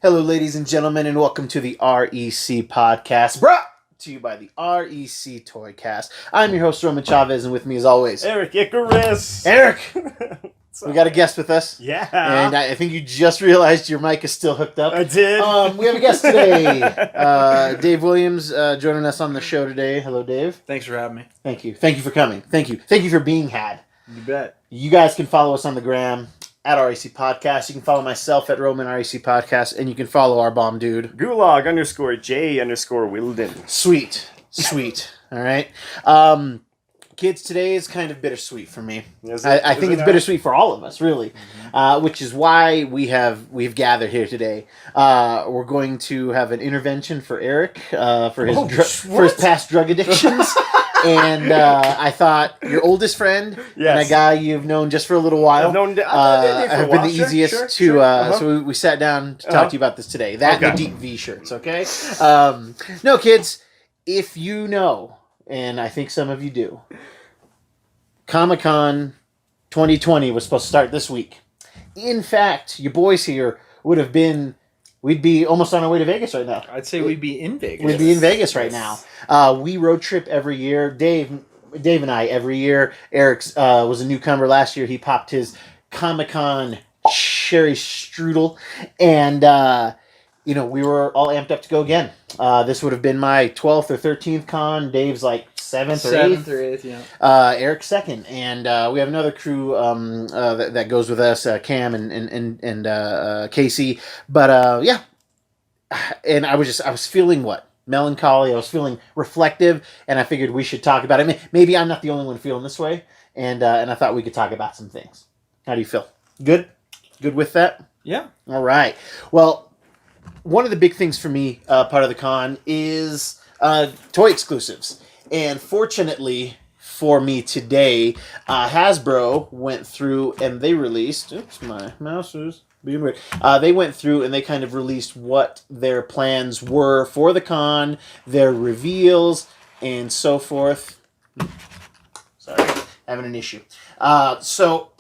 Hello, ladies and gentlemen, and welcome to the REC podcast, brought to you by the REC Toycast. I'm your host, Roman Chavez, and with me, as always, Eric Icarus. Eric. We got a guest with us. Yeah. And I think you just realized your mic is still hooked up. I did. We have a guest today. Dave Williams joining us on the show today. Hello, Dave. Thanks for having me. Thank you. Thank you for coming. Thank you for being had. You bet. You guys can follow us on the gram at REC Podcast. You can follow myself at Roman REC Podcast, and you can follow our bomb dude. Gulag_J_Wilden. Sweet. All right. Kids, today is kind of bittersweet for me. I think it's bittersweet for all of us, really, which is why we've gathered here today. We're going to have an intervention for Eric for his past drug addictions. And I thought your oldest friend and a guy you've known just for a little while have been the easiest to. So we sat down to talk to you about this today. And the deep V shirts, okay? No, kids, if you know, and I think some of you do, Comic-Con 2020 was supposed to start this week. In fact, your boys here would have been... We'd be almost on our way to Vegas right now. I'd say we'd be in Vegas. We'd be in Vegas right now. We road trip every year. Dave and I every year. Eric was a newcomer last year. He popped his Comic-Con cherry strudel, and we were all amped up to go again. This would have been my 12th or 13th con. Dave's like 7th or 8th. Yeah. Eric's second, and we have another crew that goes with us, Cam and Casey. But and I was feeling melancholy. I was feeling reflective, and I figured we should talk about it. Maybe I'm not the only one feeling this way, and I thought we could talk about some things. How do you feel? Good with that? Yeah. All right. Well, one of the big things for me, part of the con, is toy exclusives. And fortunately for me today, Hasbro went through and they released... Oops, my mouse is being weird. They went through and they kind of released what their plans were for the con, their reveals, and so forth. Sorry, having an issue. So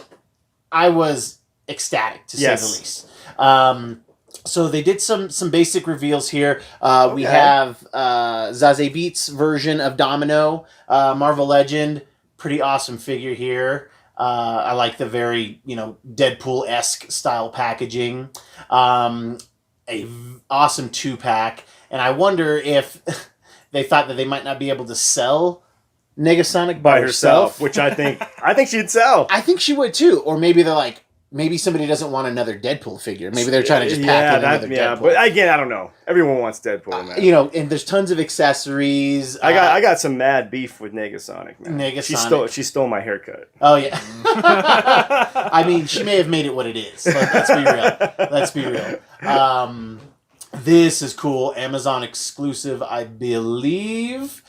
I was ecstatic, to say the least. So they did some basic reveals here. We have Zazie Beetz' version of Domino, Marvel Legend. Pretty awesome figure here. I like the very, Deadpool-esque style packaging. Awesome 2-pack. And I wonder if they thought that they might not be able to sell Negasonic by herself. Which I think she'd sell. I think she would too. Or maybe they're like, maybe somebody doesn't want another Deadpool figure. Maybe they're trying to just pack in another Deadpool. Yeah, but again, I don't know. Everyone wants Deadpool, man. And there's tons of accessories. I got some mad beef with Negasonic, man. Negasonic. She stole my haircut. Oh, yeah. I mean, she may have made it what it is. Let's be real. This is cool. Amazon exclusive, I believe.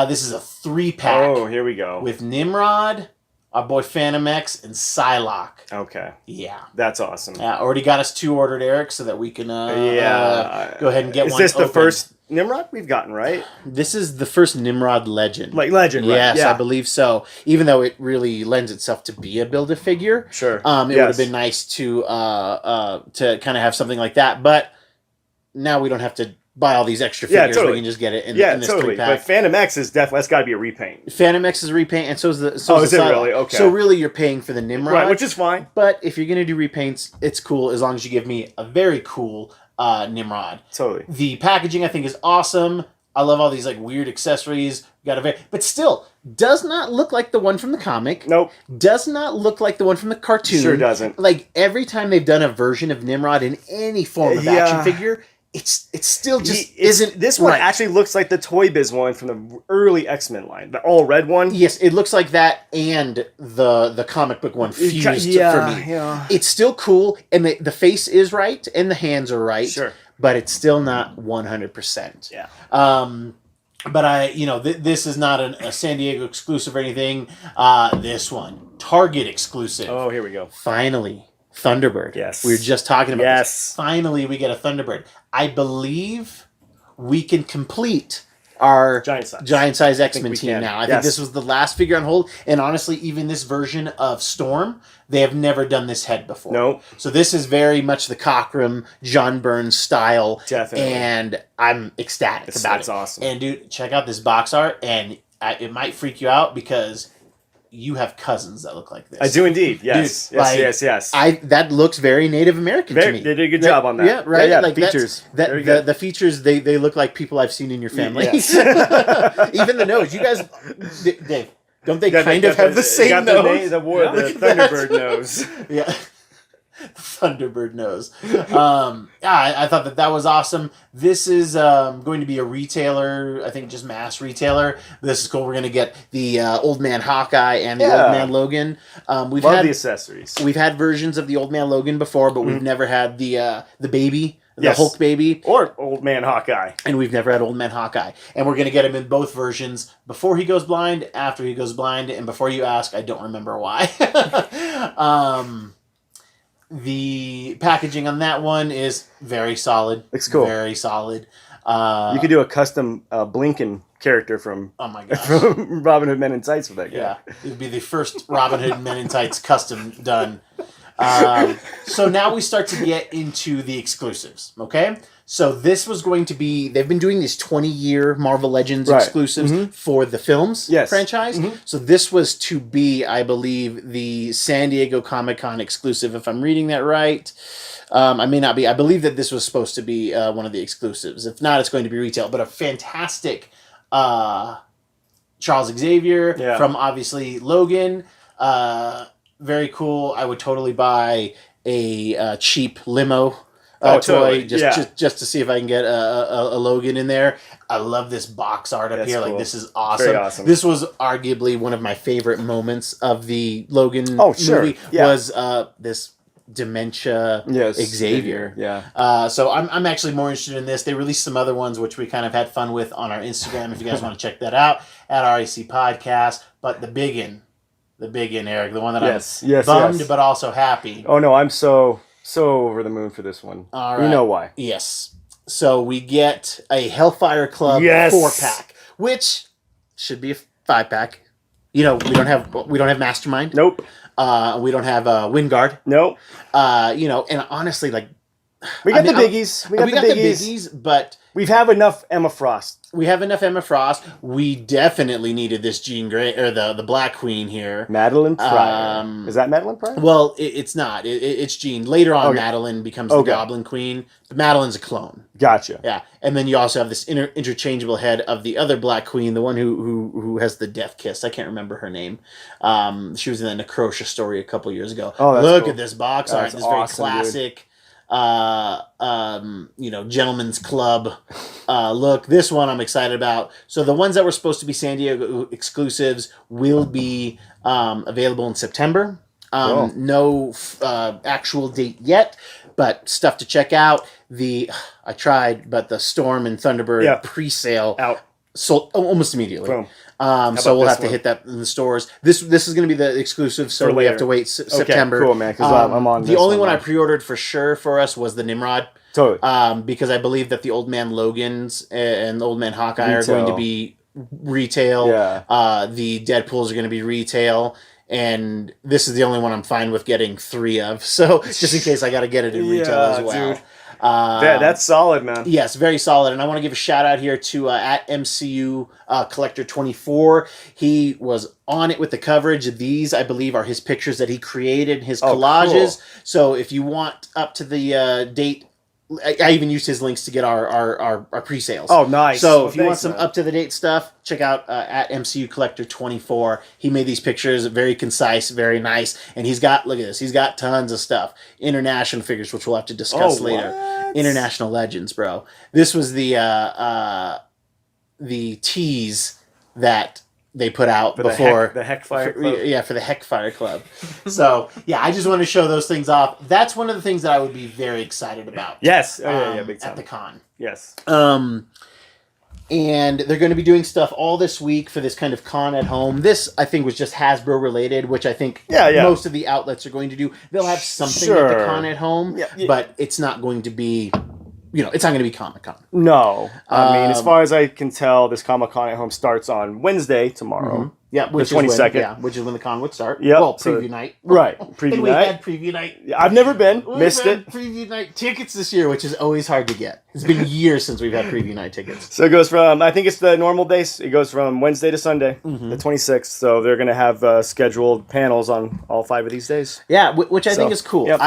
This is a 3-pack. Oh, here we go. With Nimrod, our boy Phantom X, and Psylocke. Okay. Yeah. That's awesome. Yeah, already got us 2 ordered, Eric, so that we can go ahead and get one. Is this the first Nimrod we've gotten, right? This is the first Nimrod Legend. Like Legend, right? Yes, I believe so. Even though it really lends itself to be a Build-A-Figure. Sure. It would have been nice to kind of have something like that, but now we don't have to buy all these extra figures. We can just get it in this 3-pack. But Phantom X is definitely, that's got to be a repaint. Phantom X is a repaint, and so is the... is it really? Okay. So really you're paying for the Nimrod. Right, which is fine. But if you're going to do repaints, it's cool as long as you give me a very cool Nimrod. Totally. The packaging, I think, is awesome. I love all these weird accessories. But still, does not look like the one from the comic. Nope. Does not look like the one from the cartoon. Sure doesn't. Every time they've done a version of Nimrod in any form of action figure... It's still just isn't. This one actually looks like the Toy Biz one from the early X-Men line, the all red one. Yes, it looks like that, and the comic book one fused for me. Yeah. It's still cool, and the face is right, and the hands are right. Sure, but it's still not 100%. Yeah. But this is not a San Diego exclusive or anything. This one, Target exclusive. Oh, here we go. Finally. Thunderbird. Yes. We were just talking about this. Finally, we get a Thunderbird. I believe we can complete our giant size X-Men team can. now. I think this was the last figure on hold, and honestly, even this version of Storm, they have never done this head before. Nope. So this is very much the Cockrum, John Byrne style. Definitely. And I'm ecstatic about it. That's awesome. And dude, check out this box art, and it might freak you out because you have cousins that look like this. I do indeed. Yes. Dude, yes. That looks very Native American to me. They did a good job on that. Yeah, right. Yeah, like features. The features they look like people I've seen in your family. Yes. Even the nose. You guys, Dave, don't they kind of have the same nose? The Thunderbird nose. Yeah. Thunderbird nose. I thought that was awesome. This is going to be a retailer, I think just mass retailer. This is cool. We're going to get the Old Man Hawkeye and the Old Man Logan. We've Love had the accessories. We've had versions of the Old Man Logan before, but we've never had the baby, the Hulk baby. Or Old Man Hawkeye. And we've never had Old Man Hawkeye. And we're going to get him in both versions, before he goes blind, after he goes blind, and before you ask, I don't remember why. The packaging on that one is very solid. Looks cool. Very solid. You could do a custom Blinken character from from Robin Hood Men in Tights with that guy. Yeah, it would be the first Robin Hood Men in Tights custom done. So now we start to get into the exclusives, okay? So this was going to be, they've been doing these 20-year Marvel Legends exclusives for the films franchise. So this was to be, I believe, the San Diego Comic-Con exclusive, if I'm reading that right. I may not be. I believe that this was supposed to be one of the exclusives. If not, it's going to be retail. But a fantastic Charles Xavier from, obviously, Logan. Very cool. I would totally buy a cheap limo toy totally. just to see if I can get a Logan in there. I love this box art up here. Cool. Like, this is awesome. Very awesome. This was arguably one of my favorite moments of the Logan movie. Was this dementia Xavier. Yeah. So I'm actually more interested in this. They released some other ones which we kind of had fun with on our Instagram. If you guys want to check that out at RAC Podcast. But the big one, Eric, the one that I'm bummed but also happy. Oh no, I'm so over the moon for this one. All right. You know why? Yes. So we get a Hellfire Club 4-pack, which should be a 5-pack. You know, we don't have Mastermind. Nope. We don't have Wingard. Nope. You know, and honestly, like, we got the biggies. We got the biggies, but we have enough Emma Frost. We have enough Emma Frost. We definitely needed this Jean Grey, or the Black Queen here. Madeline Pryor. Is that Madeline Pryor? Well, it's not. It's Jean. Later on, Madeline becomes the Goblin Queen. But Madeline's a clone. Gotcha. Yeah, and then you also have this interchangeable head of the other Black Queen, the one who has the death kiss. I can't remember her name. She was in the Necrotia story a couple years ago. Oh, that's Look cool. at this box art. This awesome, very classic. Gentleman's Club look. This one I'm excited about. So the ones that were supposed to be San Diego exclusives will be available in September. Cool. No actual date yet, but stuff to check out. I tried, but the Storm and Thunderbird pre-sale out. Sold almost immediately. Boom. So we'll have to hit that in the stores. This is going to be the exclusive, so we have to wait September. Okay, cool, man, because I'm on the only one I pre-ordered for sure for us was the Nimrod. Totally. Because I believe that the Old Man Logans and the Old Man Hawkeye are going to be retail. Yeah. The Deadpools are going to be retail. And this is the only one I'm fine with getting 3 of. So just in case I got to get it in retail as well. Dude. That's solid, man. Yes, very solid. And I want to give a shout out here to at MCU Collector 24. He was on it with the coverage. These, I believe, are his pictures that he created, his collages. Cool. So if you want up to the date, I even used his links to get our pre-sales. Oh, nice. So if you want some up-to-the-date stuff, check out at MCU Collector 24. He made these pictures very concise, very nice. And he's got, look at this, he's got tons of stuff. International figures, which we'll have to discuss later. What? International Legends, bro. This was the tease that they put out before the Heckfire Club. For the Heckfire Club. So I just want to show those things off. That's one of the things that I would be very excited about. Yes, big time. At the con. Yes. And they're going to be doing stuff all this week for this kind of con at home. This, I think, was just Hasbro related, which I think most of the outlets are going to do. They'll have something at the con at home, but it's not going to be it's not going to be Comic-Con. No. I mean, as far as I can tell, this Comic-Con at Home starts on Wednesday, tomorrow. Mm-hmm. Yeah, the 22nd. Which is when the con would start. Yeah. Well, preview night. Right. Preview and night. We had preview night. I've never been. Missed it. Preview night tickets this year, which is always hard to get. It's been years since we've had preview night tickets. So it goes from, I think it's the normal days. It goes from Wednesday to Sunday, the 26th. So they're going to have scheduled panels on all 5 of these days. Yeah, which I think is cool. Yep.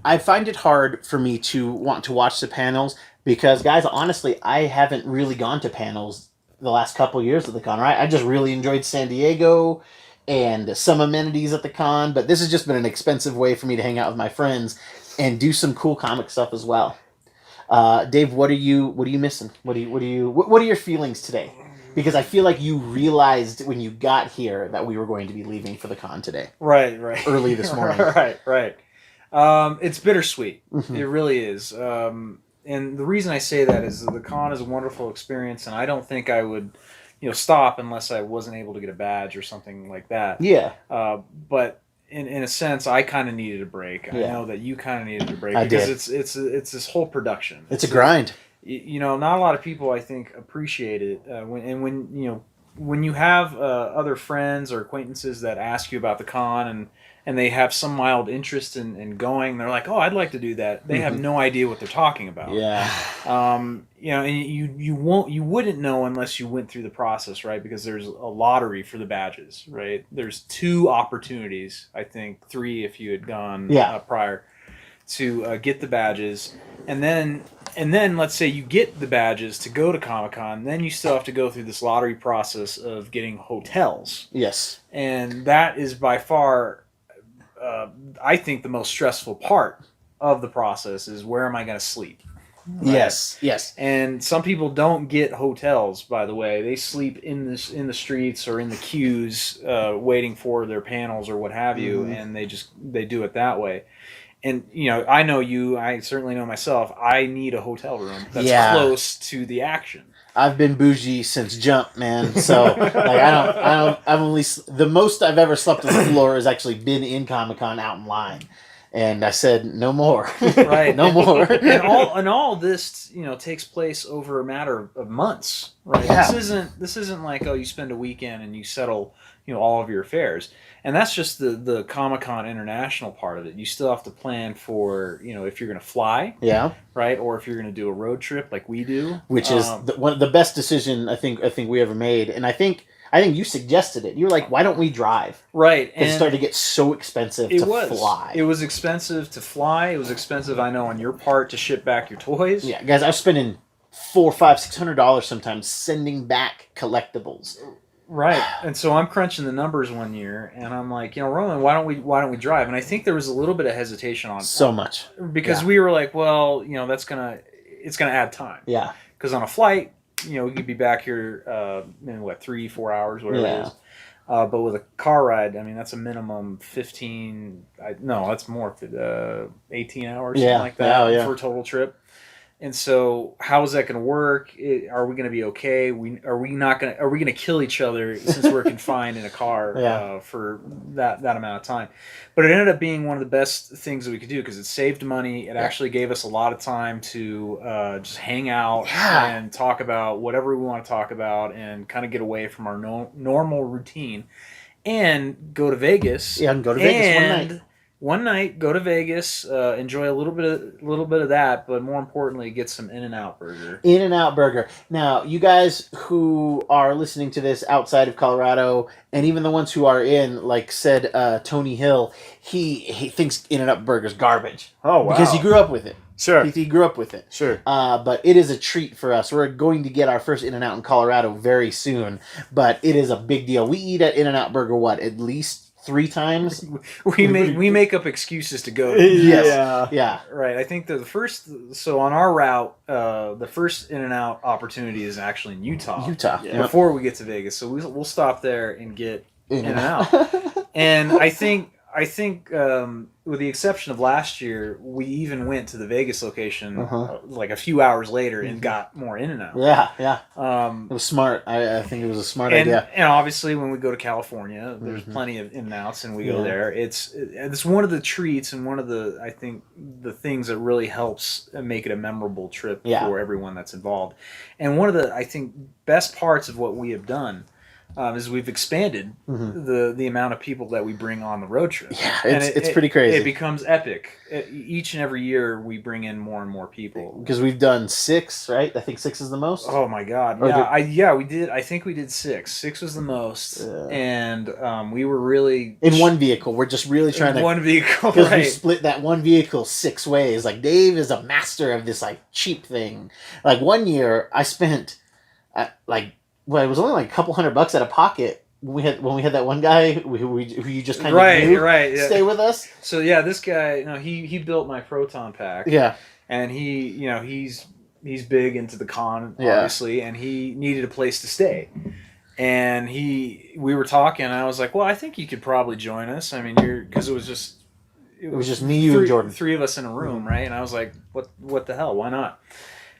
I find it hard for me to want to watch the panels because, guys, honestly, I haven't really gone to panels the last couple years of the con, right? I just really enjoyed San Diego and some amenities at the con, but this has just been an expensive way for me to hang out with my friends and do some cool comic stuff as well. Dave, what are you missing? What are your feelings today? Because I feel like you realized when you got here that we were going to be leaving for the con today. Right. Early this morning. Right. It's bittersweet. Mm-hmm. It really is. And the reason I say that is the con is a wonderful experience, and I don't think I would, stop unless I wasn't able to get a badge or something like that. Yeah. But in a sense, I kind of needed a break. Yeah. I know that you kind of needed a break because it's this whole production. It's a grind. Not a lot of people I think appreciate it. When you have other friends or acquaintances that ask you about the con and they have some mild interest in going, they're like, oh, I'd like to do that. They have no idea what they're talking about. Yeah. And you wouldn't know unless you went through the process, right? Because there's a lottery for the badges, right? There's 2 opportunities, I think 3 if you had gone prior, to get the badges. And then let's say you get the badges to go to Comic-Con, then you still have to go through this lottery process of getting hotels. Yes. And that is by far, I think, the most stressful part of the process is where am I going to sleep? Right? Yes. And some people don't get hotels, by the way. They sleep in the streets or in the queues waiting for their panels or what have you, and they do it that way. And, I know you, I certainly know myself, I need a hotel room that's close to the action. I've been bougie since jump, man. So the most I've ever slept on the floor has actually been in Comic-Con out in line. And I said, no more. Right. No more. and all this, takes place over a matter of months, right? Yeah. This isn't like, you spend a weekend and you settle, all of your affairs. And that's just the Comic-Con International part of it. You still have to plan for, if you're going to fly. Yeah. Right? Or if you're going to do a road trip like we do. Which is one of the best decision I think we ever made. And I think you suggested it. You were like, why don't we drive? Right. And it started to get so expensive to fly. It was expensive to fly. It was expensive, I know, on your part to ship back your toys. Yeah, guys, I was spending $400, $500, $600 sometimes sending back collectibles. Right. And so I'm crunching the numbers one year, and I'm like, Roman, why don't we drive? And I think there was a little bit of hesitation on much because we were like, well, it's gonna add time. Yeah. Because on a flight, we could be back here in 3-4 hours, whatever it is. But with a car ride, I mean, that's a minimum 15. That's more, 18 hours, something like that for a total trip. And so, how is that going to work? Are we going to be okay? Are we going to kill each other since we're confined in a car for that amount of time? But it ended up being one of the best things that we could do because it saved money. It actually gave us a lot of time to just hang out and talk about whatever we want to talk about and kind of get away from our normal routine and go to Vegas. Yeah, and go to Vegas one night. One night, go to Vegas, enjoy a little bit of that, but more importantly, get some In-N-Out burger. In-N-Out burger. Now, you guys who are listening to this outside of Colorado, and even the ones who are in, like said Tony Hill, he thinks In-N-Out burger's garbage. Oh, wow. Because he grew up with it. Sure. He grew up with it. Sure. But it is a treat for us. We're going to get our first In-N-Out in Colorado very soon, but it is a big deal. We eat at In-N-Out burger, at least 3 times. we make up excuses to go. Yes. Yeah. Right. I think the first. So on our route, the first In-N-Out opportunity is actually in Utah. Before we get to Vegas, so we'll stop there and get In-N-Out. And I think I think, with the exception of last year, we even went to the Vegas location like a few hours later and got more In and Out. Yeah. It was smart. I think it was a smart idea. And obviously, when we go to California, there's plenty of In and Outs, and we go there. It's one of the treats and one of the, I think, the things that really helps make it a memorable trip for everyone that's involved. And one of the, I think, best parts of what we have done is we've expanded the amount of people that we bring on the road trip. Yeah, it's pretty crazy. It becomes epic. Each and every year we bring in more and more people. Because we've done 6, right? I think 6 is the most. Oh my God! We did. I think we did 6. 6 was the most, and we were really in one vehicle. We're just really trying to one vehicle because we split that one vehicle 6 ways. Like Dave is a master of this like cheap thing. Like one year I spent it was only like a couple $100 out of pocket when we had that one guy who you just kind of knew stay with us. So this guy, he built my Proton pack. Yeah, and he's big into the con obviously, and he needed a place to stay. And we were talking, and I was like, well, I think you could probably join us. I mean, because it was just me, you, and Jordan, 3 of us in a room, right? And I was like, what the hell? Why not?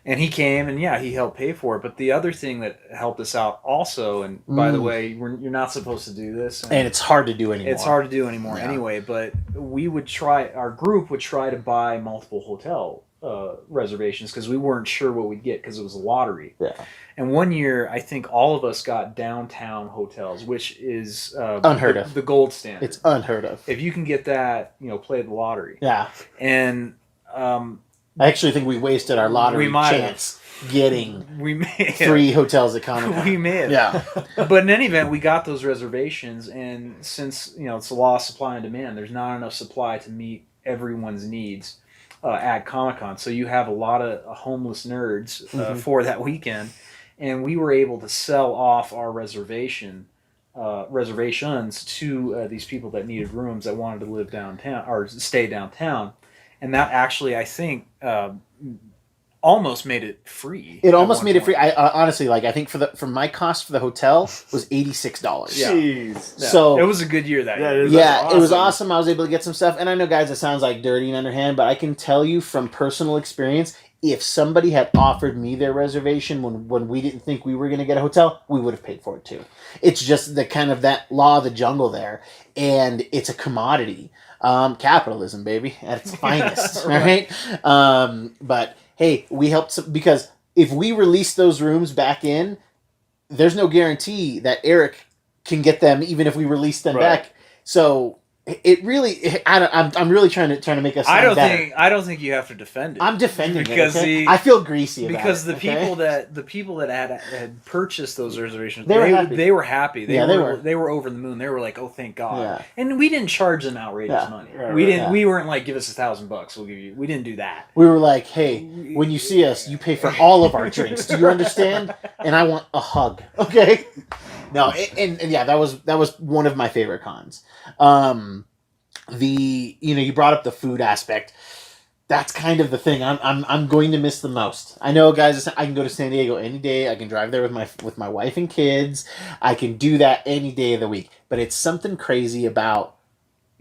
And he came, and he helped pay for it. But the other thing that helped us out also, and by the way, you're not supposed to do this. And it's hard to do anymore. It's hard to do anymore anyway, but our group would try to buy multiple hotel reservations because we weren't sure what we'd get because it was a lottery. Yeah. And one year, I think all of us got downtown hotels, which is unheard of. The gold standard. It's unheard of. If you can get that, play the lottery. Yeah. And I actually think we wasted our lottery chance getting 3 hotels at Comic-Con. We may have. Yeah. But in any event, we got those reservations, and since it's the law of supply and demand, there's not enough supply to meet everyone's needs at Comic-Con. So you have a lot of homeless nerds for that weekend, and we were able to sell off our reservations to these people that needed rooms that wanted to live downtown or stay downtown. And that actually, I think, almost made it free. It almost made it free. I honestly, I think for my cost for the hotel was $86. Yeah. Jeez. So it was a good year that year. It was awesome. I was able to get some stuff. And I know, guys, it sounds like dirty and underhand, but I can tell you from personal experience, if somebody had offered me their reservation when we didn't think we were going to get a hotel, we would have paid for it too. It's just the kind of that law of the jungle there. And it's a commodity. Capitalism, baby, at its finest, right? But hey, we helped because if we release those rooms back in, there's no guarantee that Eric can get them, even if we release them back. So it really, I'm really trying to make us. I don't think you have to defend it. I'm defending because it. Okay? I feel greasy about because it, the people that had purchased those reservations, they were happy. They were over the moon. They were like, oh, thank God. Yeah. And we didn't charge them outrageous money. We weren't like, give us $1,000. We'll give you. We didn't do that. We were like, hey, when you see us, you pay for all of our drinks. Do you understand? And I want a hug. Okay. No, that was one of my favorite cons. You brought up the food aspect. That's kind of the thing I'm going to miss the most. I know, guys, I can go to San Diego any day. I can drive there with my wife and kids. I can do that any day of the week. But it's something crazy about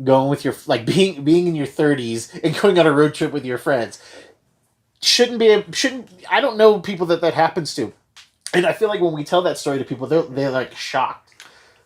going with your being in your 30s and going on a road trip with your friends. I don't know people that happens to. And I feel like when we tell that story to people, they're like shocked.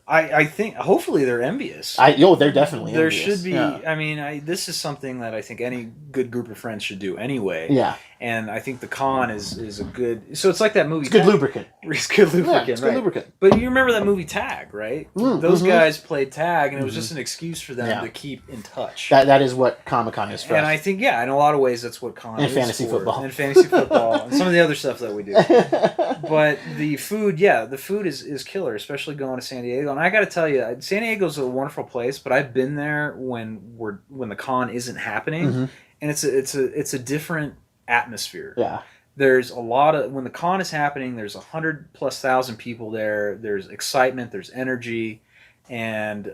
I think hopefully they're envious. They're definitely there envious. Should be. Yeah. I mean, this is something that I think any good group of friends should do anyway. Yeah. And I think the con is a good. So it's like that movie. It's good lubricant. It's good lubricant. Yeah, it's good lubricant. But you remember that movie Tag, right? Those guys played tag, and it was just an excuse for them to keep in touch. That is what Comic-Con is for. And I think, in a lot of ways, that's what con and is fantasy for. football. And fantasy football, and some of the other stuff that we do. But the food, the food is killer, especially going to San Diego. And I got to tell you, San Diego's a wonderful place, but I've been there when the con isn't happening, and it's a different atmosphere. Yeah. There's a lot of when the con is happening. There's 100,000+ people there. There's excitement. There's energy, and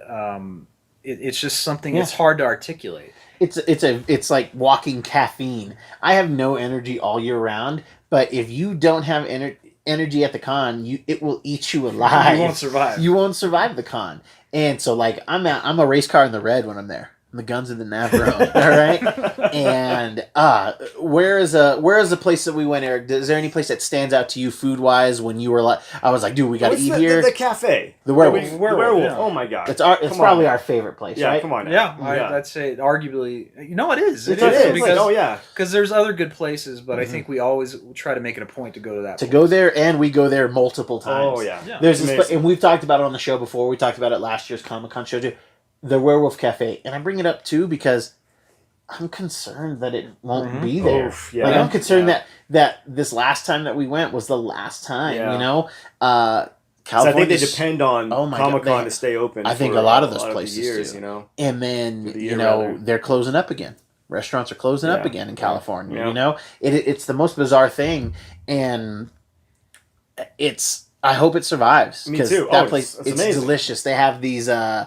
it's just something that's hard to articulate. It's like walking caffeine. I have no energy all year round, but if you don't have energy, energy at the con, it will eat you alive. You won't survive. You won't survive the con. And so, like, I'm a race car in the red when I'm there. The guns in the nav room, all right. And where is a place that we went, Eric? Is there any place that stands out to you food wise when you were like, I was like, dude, we got to eat here. The cafe, the werewolf, the werewolf. Yeah. Oh my god, it's probably our favorite place, yeah, right? come on, now. Yeah, I'd say arguably. You know, it is. It is. Because, oh yeah, because there's other good places, but I think we always try to make it a point to go to that. To go there, and we go there multiple times. Oh yeah, There's this, and we've talked about it on the show before. We talked about it last year's Comic-Con show too. The Werewolf Cafe, and I bring it up too because I'm concerned that it won't be there. Oof, yeah. Like, I'm concerned that this last time that we went was the last time. Yeah. You know, California. So I think they depend on Oh my Comic God, Con to stay open. I think for a lot of those places years, do. you know, and then the you year, know rather. they're closing up again. Restaurants are closing up Yeah. again in California. Yeah. You know, it's the most bizarre thing, and I hope it survives. Me 'cause too. That Oh, place, it's it's amazing. delicious. They have these oh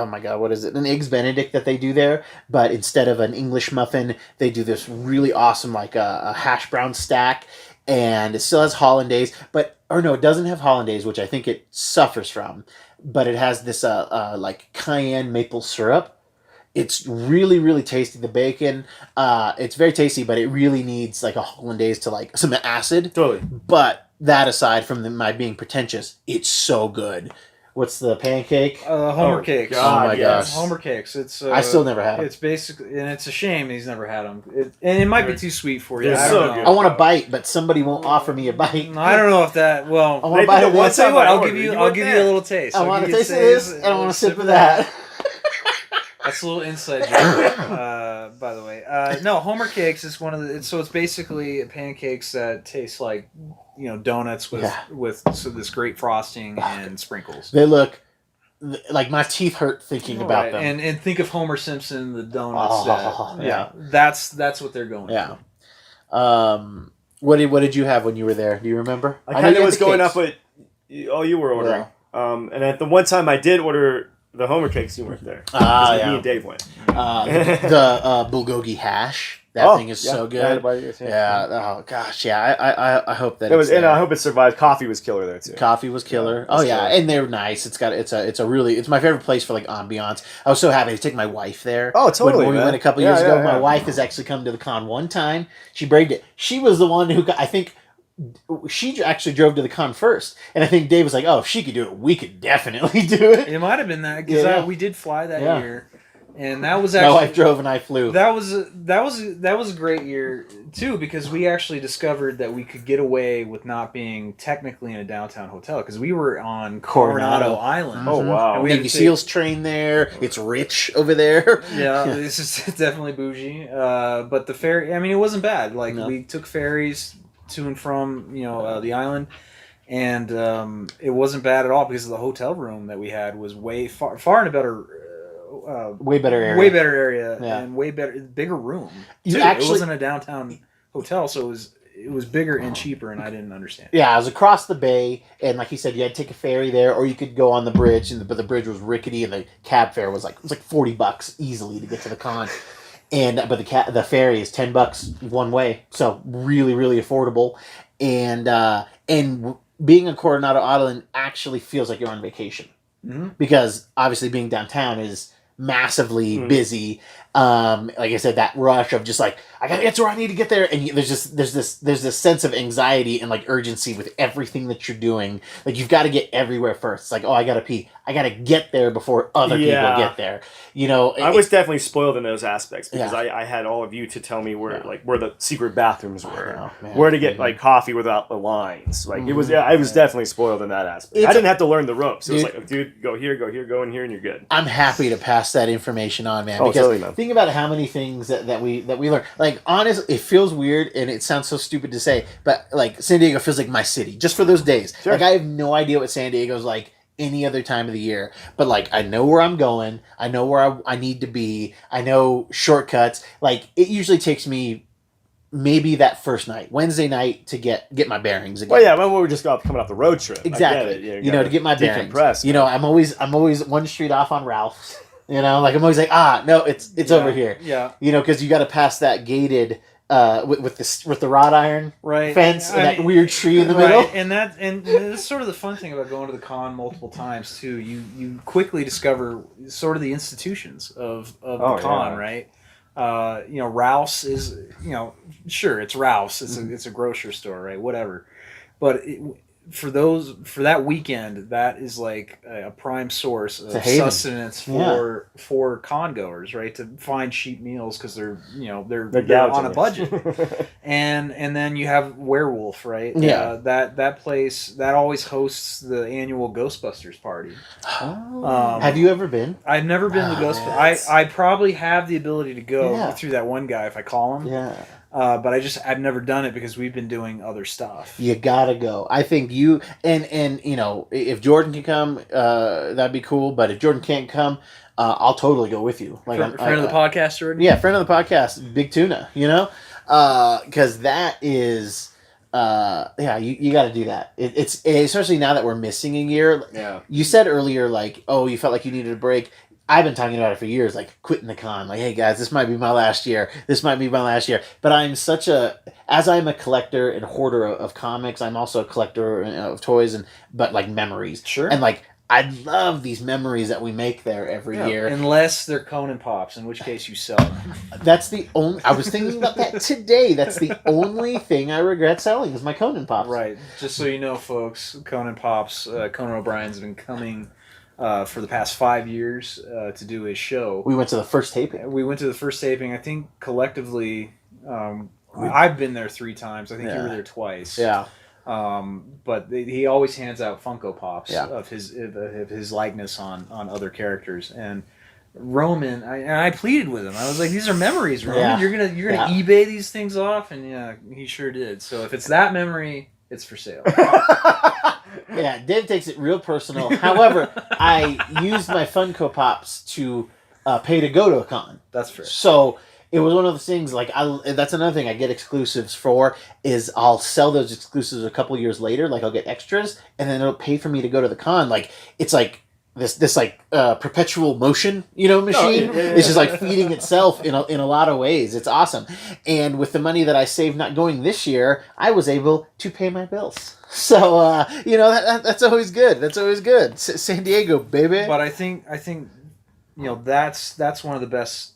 my god, what is it? An eggs Benedict that they do there, but instead of an English muffin, they do this really awesome like a hash brown stack, and it still has hollandaise, it doesn't have hollandaise, which I think it suffers from, but it has this like cayenne maple syrup. It's really, really tasty. The bacon, it's very tasty, but it really needs like a hollandaise to like some acid. totally. But that aside from my being pretentious, it's so good. What's the pancake? Homer Oh, cakes. God, Oh my yes. gosh. Homer cakes. It's. I still never had 'em. It's basically, and it's a shame he's never had them. And it might be too sweet for you. They're I so don't know. good. I want a bite, but somebody won't offer me a bite. I don't know if that. Well, I want to They bite did it the one once. I'll tell you what. time I I'll ordered. give You you. I'll weren't give you there. a little taste. I I'll want give to you taste of this, and I want a sip of that. That's a little inside joke, by the way. No, Homer cakes is one of the. So it's basically pancakes that taste like, donuts with Yeah. this great frosting and sprinkles. They look like my teeth hurt thinking about Right. them. And think of Homer Simpson, the donuts. Oh, yeah, that's what they're going. Yeah. For. What did you have when you were there? Do you remember? I know kind you of had was the going cakes. up with. Oh, you were ordering. And at the one time I did order the Homer cakes, you weren't there. Ah, Me yeah. and Dave went. The bulgogi hash. That thing is so good. Yeah. Oh gosh. Yeah. I hope that It was, it's and there. I hope it survives. Coffee was killer there too. Coffee was killer. Yeah, Oh that's yeah, killer. and they're nice. It's my favorite place for like ambiance. I was so happy to take my wife there. Oh, totally, When we man. went a couple Yeah, years ago, yeah, my yeah. wife has actually come to the con one time. She braved it. She was the one who I think she actually drove to the con first, and I think Dave was like, "Oh, if she could do it, we could definitely do it." It might have been that because Yeah. we did fly that Yeah. year, and that was My actually wife drove and I flew. that was a great year too because we actually discovered that we could get away with not being technically in a downtown hotel because we were on Coronado Island. Oh wow. And we had Navy to take- SEALs train there. It's rich over there. Yeah, this is definitely bougie. But the ferry, I mean, it wasn't bad. Like No. we took ferries to and from, the island, and it wasn't bad at all because the hotel room that we had was way far in a better, Way better area. way better area Yeah. and way bigger room. You too. actually- it wasn't a downtown hotel, so it was bigger and cheaper, and I didn't understand. Yeah, I was across the bay, and like you said, you had to take a ferry there, or you could go on the bridge, but the bridge was rickety, and the cab fare was like $40 easily to get to the con. But the ferry is $10 one way, so really, really affordable. And being in Coronado Island actually feels like you're on vacation because obviously being downtown is massively busy. Like I said, that rush of just like I gotta get to where I need to get there, and there's this sense of anxiety and like urgency with everything that you're doing. Like you've got to get everywhere first. It's like, oh, I gotta pee. I gotta get there before other people get there. I was definitely spoiled in those aspects because Yeah. I had all of you to tell me where where the secret bathrooms were, know, man. where to get like coffee without the lines. Like it was, I was definitely spoiled in that aspect. I didn't have to learn the ropes. It was Dude. like, dude, go here, go in here, and you're good. I'm happy to pass that information on, man. Oh, Because totally, man. think about how many things that we learn. Like, honestly, it feels weird and it sounds so stupid to say, but like San Diego feels like my city just for those days. Sure. Like, I have no idea what San Diego's like any other time of the year, but like I know where I'm going. I know where I need to be. I know shortcuts. Like, it usually takes me maybe that first night, Wednesday night, to get my bearings again. Well, yeah, when we were just coming off the road trip. Exactly. I get it. You know, to get my bearings. decompress, You know, I'm always one street off on Ralph's. You know, like I'm always like, no, it's over here. Yeah. You know, because you got to pass that gated with the wrought iron Right. fence and that weird tree in the middle. Right, and that's sort of the fun thing about going to the con multiple times too. You quickly discover sort of the institutions of the con, right? Rouse is, sure, it's Rouse. It's a grocery store, right? Whatever, but for that weekend, that is like a prime source of sustenance for con goers, right? To find cheap meals because they're on a budget, and then you have Werewolf, right? Yeah, that place that always hosts the annual Ghostbusters party. Have you ever been? I've never been to Ghostbusters. I probably have the ability to go through that one guy if I call him. Yeah. But I've never done it because we've been doing other stuff. You gotta go. I think you and if Jordan can come, that'd be cool. But if Jordan can't come, I'll totally go with you. Like friend of the podcast, Jordan. Yeah, friend of the podcast, Big Tuna. Because that is. You got to do that. It's especially now that we're missing a year. Yeah. You said earlier, like, oh, you felt like you needed a break. I've been talking about it for years, like quitting the con. Like, hey guys, this might be my last year. This might be my last year. But as I'm a collector and hoarder of comics, I'm also a collector of toys but like memories. Sure. And like, I love these memories that we make there every year. Unless they're Conan Pops, in which case you sell them. That's the only... I was thinking about that today. That's the only thing I regret selling is my Conan Pops. Right. Just so you know, folks, Conan Pops, Conan O'Brien's been coming for the past 5 years to do his show. We went to the first taping. I think collectively, I've been there 3 times. I think you were there twice. Yeah. But he always hands out Funko Pops of his likeness on other characters. And Roman, I pleaded with him. I was like, "These are memories, Roman. Yeah. You're gonna eBay these things off." And he sure did. So if it's that memory, it's for sale. Yeah, Dave takes it real personal. However, I used my Funko Pops to pay to go to a con. That's fair. So it was one of those things, like, that's another thing I get exclusives for, is I'll sell those exclusives a couple years later, like I'll get extras, and then it'll pay for me to go to the con. Like, it's like this like perpetual motion, machine. It's just like feeding itself in a lot of ways. It's awesome. And with the money that I saved not going this year, I was able to pay my bills. So, that's always good. That's always good. San Diego, baby. But I think that's one of the best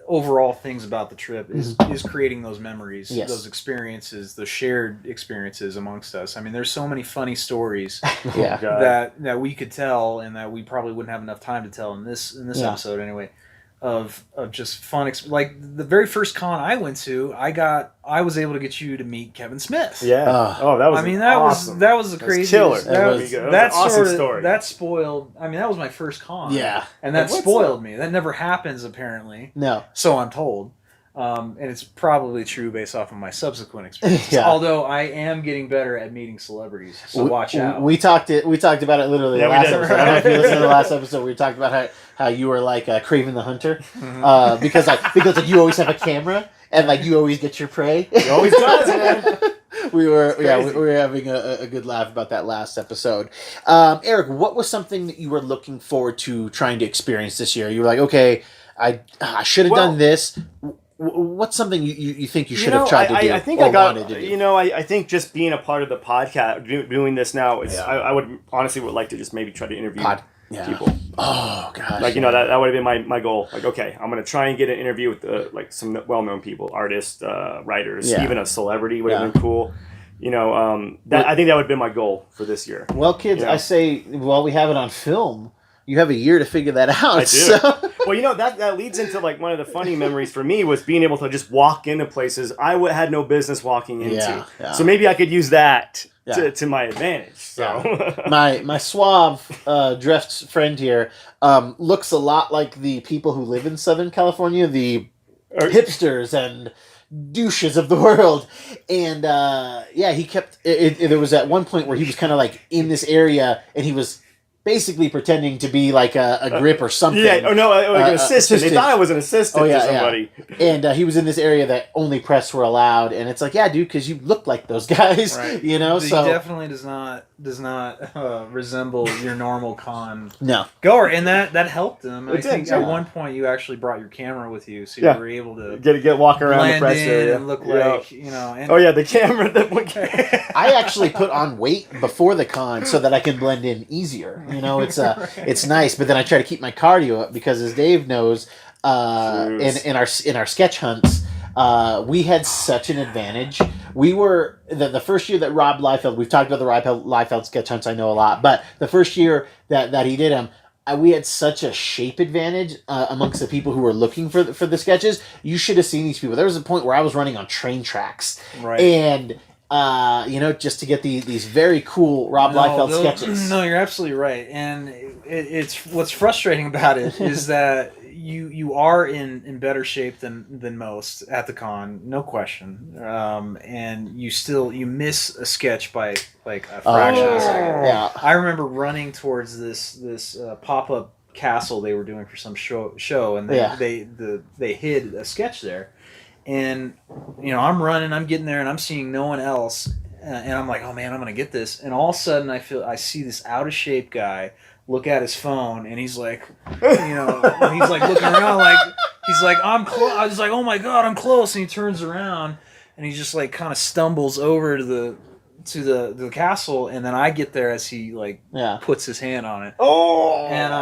overall things about the trip is creating those memories, those experiences, the shared experiences amongst us. I mean, there's so many funny stories that we could tell, and that we probably wouldn't have enough time to tell in this episode anyway, of just fun. Like the very first con I went to, I was able to get you to meet Kevin Smith. Yeah. That was. I mean, that awesome. was the craziest. Killer. That was an awesome story. That spoiled. I mean, that was my first con. Yeah. And that spoiled me. That never happens apparently. No. So I'm told. And it's probably true based off of my subsequent experiences. Yeah. Although I am getting better at meeting celebrities, so watch out. We talked about it literally the last episode. I don't know if you listened to the last episode. We talked about how you were like Craven the Hunter, because you always have a camera and like you always get your prey. He always does, man. We were having a good laugh about that last episode. Eric, what was something that you were looking forward to trying to experience this year? You were like, okay, I should have done this. What's something you think you should have tried to do? I think wanted to do? I think just being a part of the podcast, doing this now, I would honestly like to just maybe try to interview people. Oh gosh, like that would have been my goal. Like, okay, I'm gonna try and get an interview with like some well-known people, artists, writers, even a celebrity would have been cool. I think that would have been my goal for this year. Well, kids, I say, while we have it on film, you have a year to figure that out. I do. So. Well, that leads into like one of the funny memories for me was being able to just walk into places I had no business walking into. Yeah. So maybe I could use that to my advantage. So my suave dressed friend here looks a lot like the people who live in Southern California, the hipsters and douches of the world. And he kept there was at one point where he was kind of like in this area and he was basically pretending to be like a grip or something. Yeah, oh no, like an assistant. They thought I was an assistant to somebody. Yeah. And he was in this area that only press were allowed, and it's like, yeah, dude, because you look like those guys, right. you know. He so definitely does not resemble your normal con goer, and that helped him. I think at one point you actually brought your camera with you, so you were able to get walk around the press area and look like you know. And the camera I actually put on weight before the con so that I can blend in easier. You know, it's it's nice, but then I try to keep my cardio up because, as Dave knows, in our sketch hunts, we had such an advantage. We were the first year that Rob Liefeld. We've talked about the Rob Liefeld sketch hunts. I know a lot, but the first year that he did them, we had such a shape advantage amongst the people who were looking for the sketches. You should have seen these people. There was a point where I was running on train tracks, right, and. Just to get these very cool Rob Liefeld sketches. No, you're absolutely right, and it's what's frustrating about it is that you are in better shape than most at the con, no question, and you miss a sketch by like a fraction of a second. Yeah, I remember running towards this pop up castle they were doing for some show, and they hid a sketch there. And, you know, I'm running, I'm getting there, and I'm seeing no one else. And I'm like, oh, man, I'm going to get this. And all of a sudden, I see this out-of-shape guy look at his phone, and he's like, you know, he's like looking around like, he's like, I'm close. I was like, oh, my God, I'm close. And he turns around, and he just, like, kind of stumbles over to the castle. And then I get there as he, like, puts his hand on it. Oh! And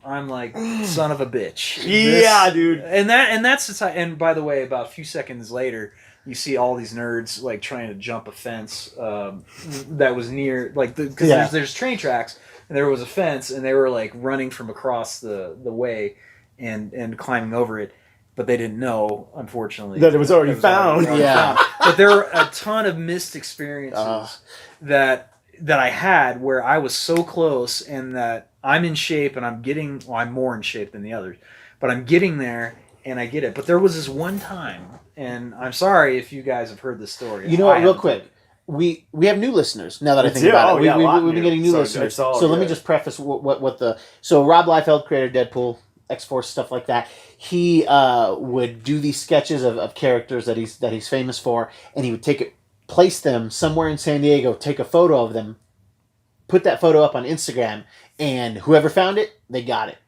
I'm like, son of a bitch. Yeah, dude. And that's the time. And by the way, about a few seconds later, you see all these nerds like trying to jump a fence that was near, like, because there's train tracks, and there was a fence, and they were like running from across the way and climbing over it. But they didn't know, unfortunately, that it was already found. But there were a ton of missed experiences that I had where I was so close, and that I'm in shape, and I'm more in shape than the others, but I'm getting there, and I get it. But there was this one time, and I'm sorry if you guys have heard this story. You know what, real quick, we have new listeners, now that I think about it. We've been getting new listeners. So let me just preface what so Rob Liefeld, creator Deadpool, X-Force, stuff like that. He would do these sketches of characters that he's famous for, and he would place them somewhere in San Diego, take a photo of them, put that photo up on Instagram, and whoever found it, they got it.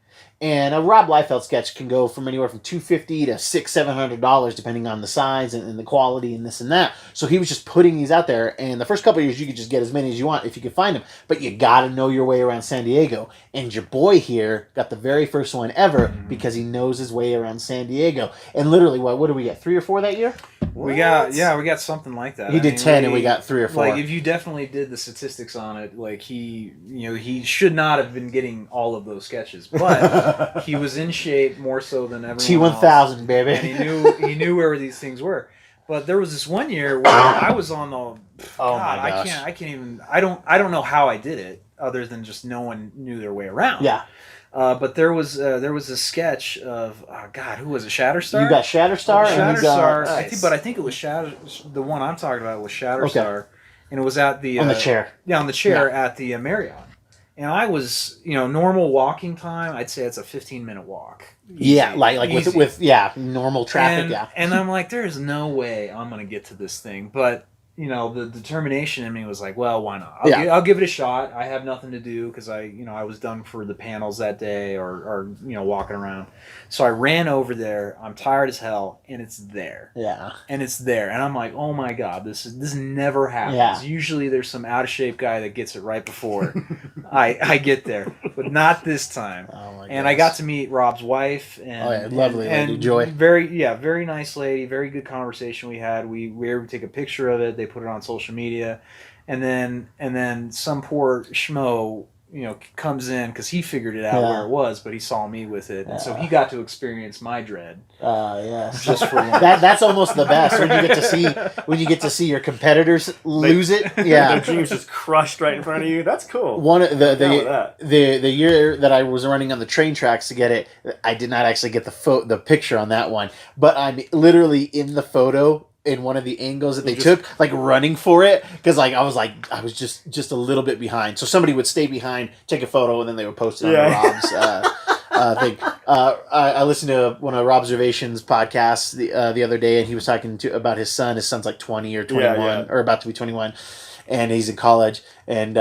And a Rob Liefeld sketch can go from anywhere from $250 to $600-$700 depending on the size and the quality and this and that. So he was just putting these out there, and the first couple of years you could just get as many as you want if you could find them. But you got to know your way around San Diego. And your boy here got the very first one ever because he knows his way around San Diego. And literally, what did we get? 3 or 4 that year? We got something like that. He did 10 and we got 3 or 4. Like, if you definitely did the statistics on it, like, he should not have been getting all of those sketches, but he was in shape more so than everyone else. T1000, baby. And he knew where these things were. But there was this one year where I was on the my gosh. I can't even I don't know how I did it other than just no one knew their way around. Yeah. But there was a sketch of who was it? Shatterstar. You got Shatterstar. Shatterstar. Nice. I think it was The one I'm talking about was Shatterstar, and it was at the on the chair. Yeah, on the chair at the Marriott. And I was, normal walking time. I'd say it's a 15-minute walk. Easy, yeah, like with normal traffic. And I'm like, there is no way I'm gonna get to this thing, but. The determination in me was like, well, why not? I'll give it a shot. I have nothing to do because I was done for the panels that day or walking around. So I ran over there. I'm tired as hell, and it's there. Yeah. And it's there, and I'm like, oh my God, this never happens. Yeah. Usually there's some out of shape guy that gets it right before I get there, but not this time. Oh my and I got to meet Rob's wife, and lovely lady, Joy. Very nice lady. Very good conversation we had. We were able to take a picture of it. They put it on social media, and then some poor schmo comes in because he figured it out where it was, but he saw me with it, and so he got to experience my dread. Yes. Just for once. That's almost the best when you get to see your competitors lose it. Yeah, their dreams just crushed right in front of you. That's cool. One of the year that I was running on the train tracks to get it, I did not actually get the picture on that one, but I'm literally in the photo. in one of the angles that they took, like running for it, because I was just a little bit behind. So somebody would stay behind, take a photo, and then they would post it on Rob's thing. I listened to one of Robservation's podcasts the other day, and he was talking about his son. His son's like 20 or 21, or about to be 21, and he's in college. And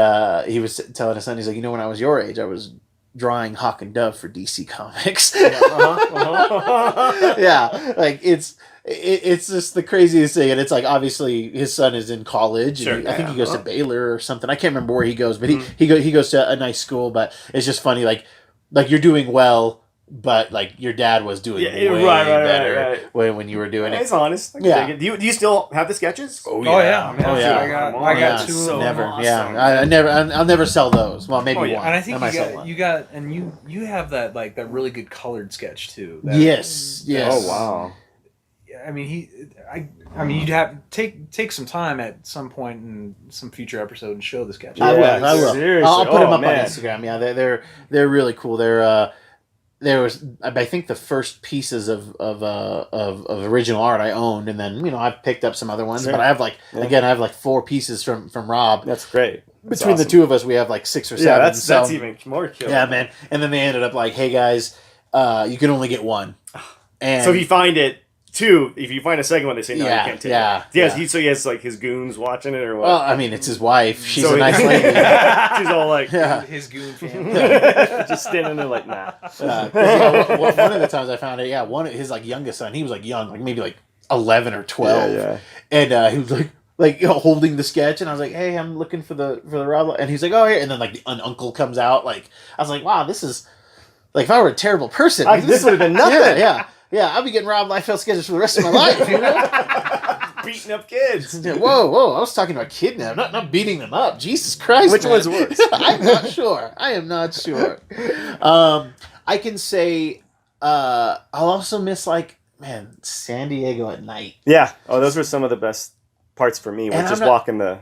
he was telling his son, he's like, when I was your age, I was drawing Hawk and Dove for DC Comics. Yeah, like it's just the craziest thing, and it's like obviously his son is in college. And I think he goes to Baylor or something. I can't remember where he goes, but he goes to a nice school. But it's just funny, like you're doing well, but like your dad was doing way better when you were doing it. It's honest. Do you still have the sketches? Oh yeah. I got two. So never. Awesome. Yeah, I'll never sell those. Well, maybe one. And I think you have that like that really good colored sketch too. Yes. Oh wow. I mean, you'd have take some time at some point in some future episode and show the sketches. I will. Seriously. I'll put them up on Instagram. Yeah, they're really cool. There was, I think, the first pieces of original art I owned, and then I've picked up some other ones. But I have I have like 4 pieces from Rob. That's great. Between the two of us, we have like 6 or 7. Yeah, that's even more killer. Yeah, man. And then they ended up like, hey guys, you can only get 1. And so if you find it. 2, if you find a second one, they say no, you can't take it. So he has like his goons watching it or what? Well, I mean, it's his wife. She's a nice lady. She's all like his goon family, just standing there like nah. One of the times I found it, one of his like youngest son, he was like young, like maybe like 11 or 12, and he was like holding the sketch, and I was like, hey, I'm looking for the Rob, and he's like, oh yeah, and then like an uncle comes out, like I was like, wow, this is like if I were a terrible person, this would have been nothing. Yeah, I'll be getting Rob Liefeld sketches for the rest of my life, Beating up kids. Whoa! I was talking about kidnapping, not beating them up. Jesus Christ! Which one's worse? I'm not sure. I am not sure. I can say I'll also miss San Diego at night. Yeah. Oh, those were some of the best parts for me. Was just walking the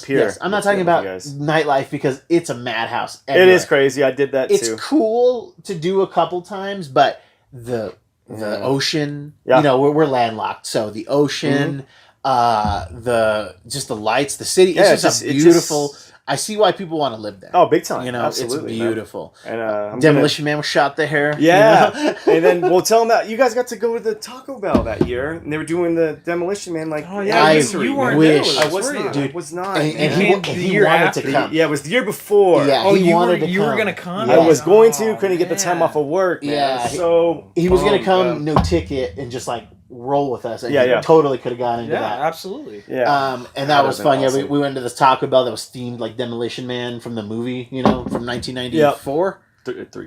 pier. Yes, I'm not talking about nightlife because it's a madhouse. It is crazy. I did that too. It's cool to do a couple times, but the ocean, we're landlocked, so the ocean, the lights, the city, it's just beautiful. I see why people want to live there. Oh, big time! Absolutely, it's beautiful. Man. And Demolition Man was shot there. Yeah, and then we'll tell them that you guys got to go to the Taco Bell that year, and they were doing the Demolition Man. Like, you weren't there. I was not. Dude. I was not. And he wanted to come. Yeah, it was the year before. Yeah, he wanted to come. You were gonna come. I was going to. Couldn't get the time off of work. Man. Yeah, so he was gonna come, no ticket, and just like roll with us. And totally could have gone into that. Absolutely. Yeah. And that was fun. Awesome. Yeah, we went to this Taco Bell that was themed like Demolition Man from the movie, from 1994.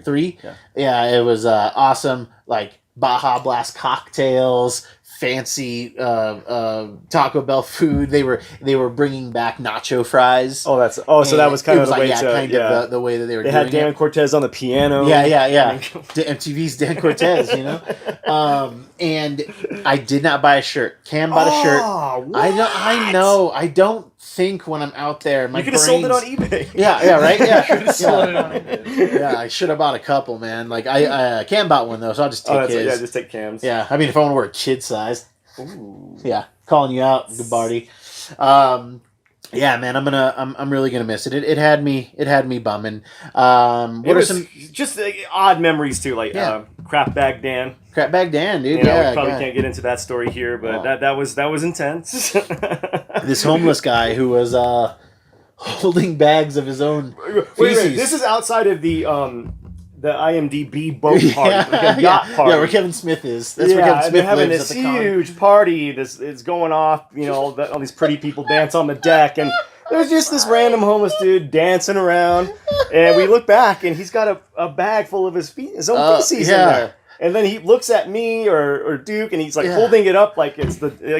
3. Yeah, it was awesome. Like Baja Blast cocktails, fancy Taco Bell food. They were bringing back nacho fries. So that was kind of the way the way that they were. They had Dan Cortez on the piano. Yeah. MTV's Dan Cortez, and I did not buy a shirt. Cam bought a shirt. What? I know. I don't think when I'm out there, my you could have sold it on eBay. Yeah, right. Yeah, could have sold it on eBay. Yeah, I should have bought a couple, man. Like I Cam bought one though, so I'll just take his. Just take Cam's. Yeah, I mean if I want to wear a kid size. Ooh. Yeah, calling you out, good Barty. Yeah, man, I'm really gonna miss it. It had me bumming. What are some just odd memories too, like Crap Bag Dan. Crap Bag Dan, dude. We probably can't get into that story here, but that was intense. This homeless guy who was holding bags of his own feces. This is outside of the IMDb boat party, like a yacht party. Yeah, where Kevin Smith is. That's where Kevin Smith they're having lives this at the con. huge party. It's going off. All these pretty people dance on the deck, and there's just this random homeless dude dancing around. And we look back, and he's got a bag full of his own feces in there. And then he looks at me or Duke, and he's like holding it up like it's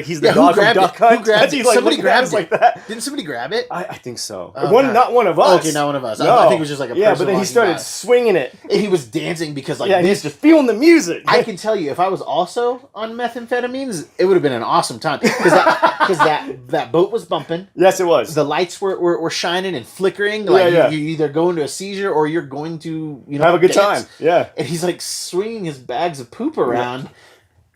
he's the dog from Duck Hunt. Who grabbed it? Somebody grabbed it like that. Didn't somebody grab it? I think so. Oh, not one of us. Okay, not one of us. No. I think it was just like a person but then he started swinging it. And he was dancing because he's just feeling the music. I can tell you, if I was also on methamphetamines, it would have been an awesome time because that boat was bumping. Yes, it was. The lights were shining and flickering. You either go into a seizure or you're going to have a good time. Yeah. And he's like swinging his bags of poop around.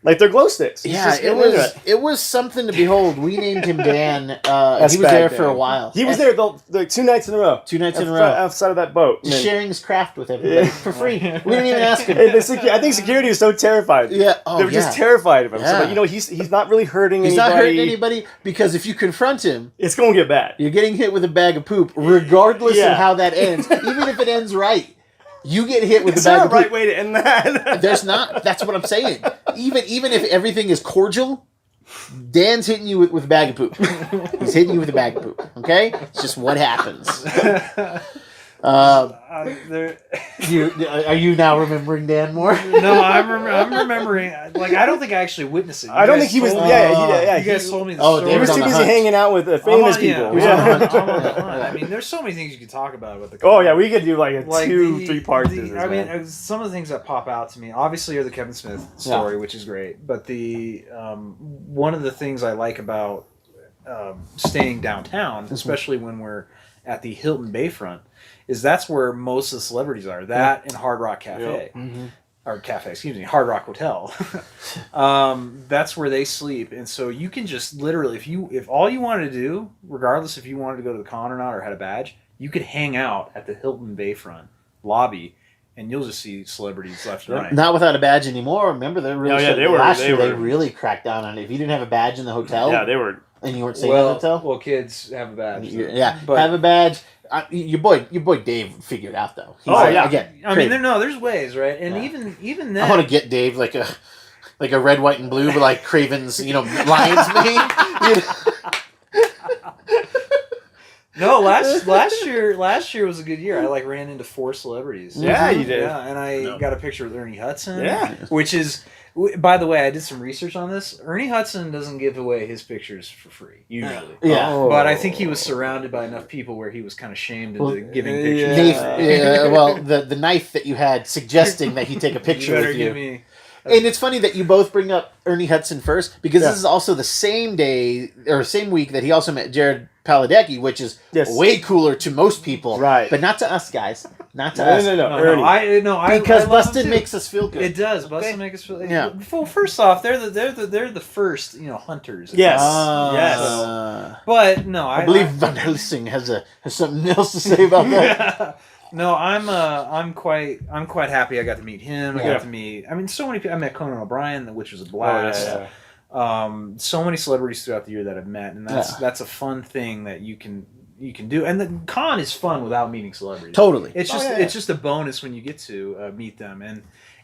Like they're glow sticks. He's Yeah, just it getting into was it was something to behold. We named him Dan. He was Bag there Dan. for a while. He was there the 2 nights in a row. 2 nights in a row. Outside of that boat. Just sharing his craft with everybody for free. We didn't even ask him. And I think security was so terrified. Yeah, oh, they were just terrified of him. So, but, he's not really hurting He's anybody. not hurting anybody because if you confront him, it's going to get bad. you're getting hit with a bag of poop, regardless Yeah. of how that ends. Even if it ends right, you get hit with Is a bag there a of poop. right way to end that? There's not. That's what I'm saying. Even if everything is cordial, Dan's hitting you with a bag of poop. He's hitting you with a bag of poop. Okay, it's just what happens. Are you now remembering Dan more? No, I'm remembering. Like, I don't think I actually witnessed it. I don't think he was. Yeah. You guys told me the Oh, story. He was on too the busy hunt. hanging out with famous people. I'm on the hunt. I mean, there's so many things you could talk about the. Oh yeah, we could do like a like 2-3 part. I mean, some of the things that pop out to me obviously are the Kevin Smith story, which is great. But the one of the things I like about staying downtown, especially when we're at the Hilton Bayfront, is that's where most of the celebrities are. That and Hard Rock Cafe. Or cafe, excuse me, Hard Rock Hotel. That's where they sleep, and so you can just literally, if all you wanted to do, regardless if you wanted to go to the con or not or had a badge, you could hang out at the Hilton Bayfront lobby, and you'll just see celebrities left and right. Not without a badge anymore. Remember, they really last year they really cracked down on it. If you didn't have a badge in the hotel, they were, and you weren't staying in the hotel. Well, kids have a badge. Yeah, but have a badge. Your boy Dave figured it out though. He's again. I mean, there's ways, right? And even then, I want to get Dave like a red, white, and blue, but like Craven's, Lions mane. No, last year was a good year. I ran into 4 celebrities. Yeah, you did. Yeah, and I got a picture with Ernie Hudson. Yeah, which is, by the way, I did some research on this. Ernie Hudson doesn't give away his pictures for free usually. Yeah, but I think he was surrounded by enough people where he was kind of shamed into giving pictures. The knife that you had suggesting that he take a picture with you. Give me. And it's funny that you both bring up Ernie Hudson first because this is also the same day or same week that he also met Jared Padalecki, which is way cooler to most people, right? But not to us guys. Not to us. No, Ernie. Because Busted makes us feel good. It does. Busted makes us feel. Yeah. Well, first off, they're the first hunters. Yes. Yes. But no, I believe Van Helsing has something else to say about that. No, I'm quite happy I got to meet him. I got to meet. I mean, so many people. I met Conan O'Brien, which was a blast. So many celebrities throughout the year that I've met, and that's a fun thing that you can do. And the con is fun without meeting celebrities. Totally, it's just a bonus when you get to meet them.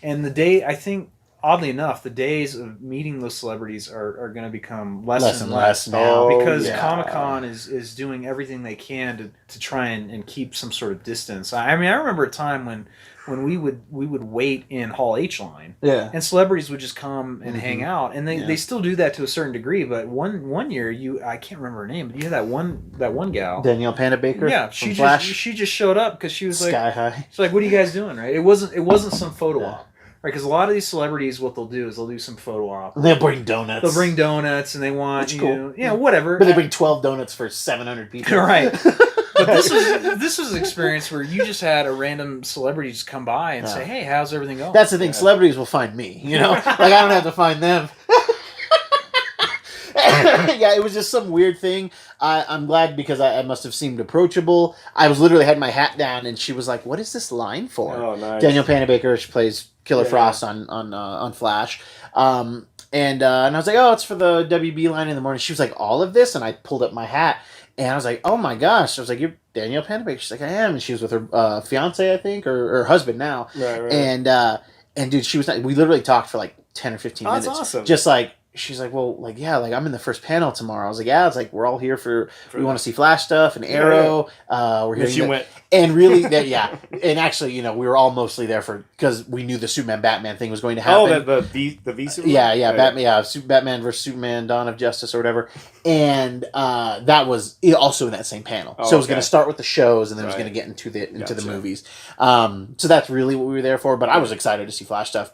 And the day, I think, oddly enough, the days of meeting those celebrities are going to become less and less now because Comic-Con is doing everything they can to try and keep some sort of distance. I mean, I remember a time when we would wait in Hall H line, and celebrities would just come and hang out, and they still do that to a certain degree. But one year, I can't remember her name, but you had that one gal, Danielle Panabaker. Yeah, she just showed up because she was Sky High. She's like, "What are you guys doing?" Right? It wasn't some photo op. Right, because a lot of these celebrities, what they'll do is they'll do some photo op. They'll bring donuts. They'll bring donuts, and they want whatever. But they bring 12 donuts for 700 people. Right. But this was an experience where you just had a random celebrity just come by and say, "Hey, how's everything going?" That's the thing. Celebrities will find me. Like I don't have to find them. Yeah, it was just some weird thing. I'm glad because I must have seemed approachable. I was literally had my hat down, and she was like, "What is this line for?" Oh, nice. Danielle Panabaker, she plays Killer Frost on Flash. And I was like, "Oh, it's for the WB line in the morning." She was like, "All of this?" And I pulled up my hat, and I was like, "Oh my gosh!" I was like, "You're Danielle Panabaker." She's like, "I am," and she was with her fiance, I think, or her husband now. Right. And dude, she was we literally talked for like 10 or 15 minutes. That's awesome. Just like. She's like, well, like, yeah, like, I'm in the first panel tomorrow. I was like, yeah, it's like, we're all here we want to see Flash stuff and Arrow. We're here. And really, and actually, we were all mostly there because we knew the Superman Batman thing was going to happen. Oh, the V Superman? Yeah, Batman, Batman versus Superman, Dawn of Justice or whatever. And that was also in that same panel. So it was going to start with the shows and then it was going to get into the movies. So that's really what we were there for. But I was excited to see Flash stuff.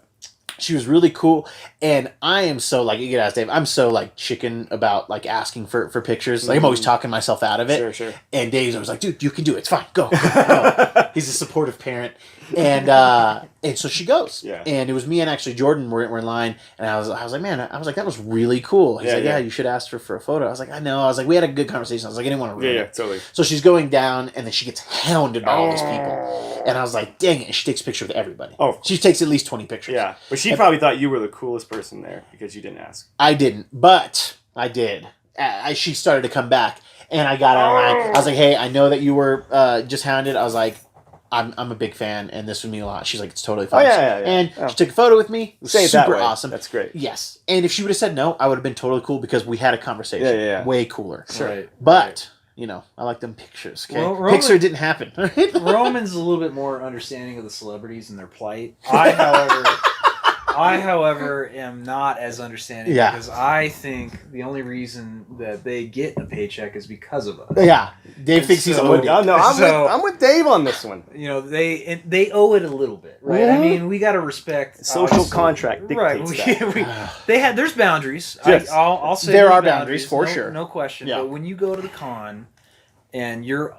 She was really cool, and I am so you could ask Dave. I'm so chicken about asking for pictures. I'm always talking myself out of it. Sure. And Dave's always like, "Dude, you can do it. It's fine. Go." He's a supportive parent, and so she goes. Yeah. And it was me and actually Jordan were in line, and I was like, man, that was really cool. He's like, yeah, you should ask her for a photo. I was like, I know. I was like, we had a good conversation. I was like, I didn't want to ruin it. Totally. So she's going down, and then she gets hounded by all these people, and I was like, dang it! And she takes a picture with everybody. Oh, she takes at least 20 pictures. Yeah, but she probably thought you were the coolest person there because you didn't ask. I didn't, but I did. She started to come back, and I got online. I was like, hey, I know that you were just hounded. I was like, I'm a big fan, and this would mean a lot. She's like, it's totally fine. And she took a photo with me. Super awesome. That's great. Yes. And if she would have said no, I would have been totally cool because we had a conversation. Yeah. Way cooler. Sure. Right. But, I like them pictures. Okay? Well, Pixar didn't happen. Roman's a little bit more understanding of the celebrities and their plight. I, however, am not as understanding because I think the only reason that they get a paycheck is because of us. Yeah, Dave thinks he's owed it. I'm with Dave on this one. They owe it a little bit, right? Mm-hmm. I mean, we got to respect social contract dictates that. There's boundaries. Yes. I'll say there are boundaries for sure, no question. Yeah. But when you go to the con and you're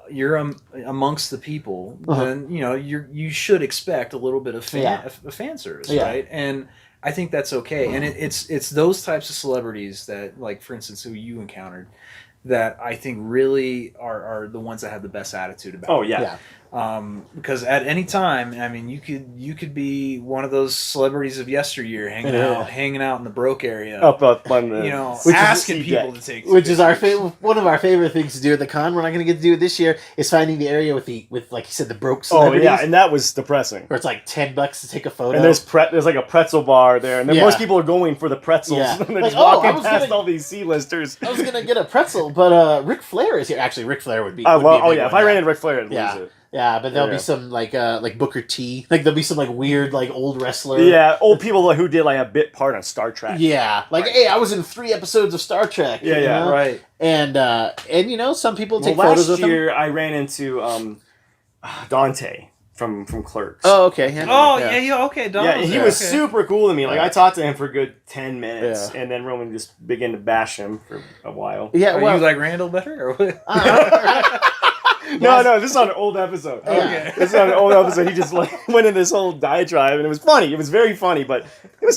amongst the people, then you should expect a little bit of fan service, right? And I think that's okay. And it's those types of celebrities that, like, for instance, who you encountered, that I think really are the ones that have the best attitude about it. Oh yeah. Because at any time, I mean, you could be one of those celebrities of yesteryear hanging out in the broke area, up on the, asking people to take, which is one of our favorite things to do at the con. We're not going to get to do it this year. Is finding the area with like you said, the broke celebrities. Oh yeah, and that was depressing. Where it's like $10 to take a photo, and there's like a pretzel bar there, and then most people are going for the pretzels, and they're just walking past all these C-listers. I was gonna get a pretzel, but Ric Flair is here. Actually, Ric Flair would be. If I ran into Ric Flair, I'd lose it. Yeah, but there'll be some like Booker T. Like there'll be some like weird like old wrestler. Yeah, old people who did like a bit part on Star Trek. Yeah, like hey, I was in 3 episodes of Star Trek. Yeah, right. And some people take photos with them. Last year I ran into Dante from Clerks. Oh, okay. Yeah. Okay, Dante. Yeah, he was super cool to me. Like I talked to him for a good 10 minutes, and then Roman just began to bash him for a while. Yeah, Are you like Randall better or what? No, this is on an old episode. Okay. This is on an old episode. He just went in this whole diatribe, and it was funny. It was very funny, but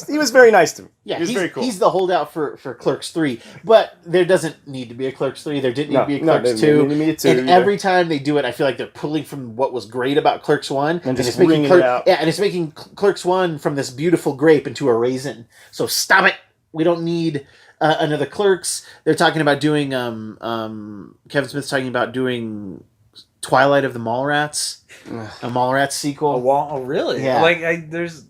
he was very nice to me. Yeah, he was very cool. He's the holdout for Clerks 3, but there doesn't need to be a Clerks 3. There didn't need to be a Clerks 2. And every time they do it, I feel like they're pulling from what was great about Clerks 1 and just making it out. Yeah, and it's making Clerks 1 from this beautiful grape into a raisin. So stop it. We don't need another Clerks. They're talking about doing Kevin Smith's talking about doing Twilight of the Mallrats, a Mallrats sequel. Oh, really? Yeah. Like there's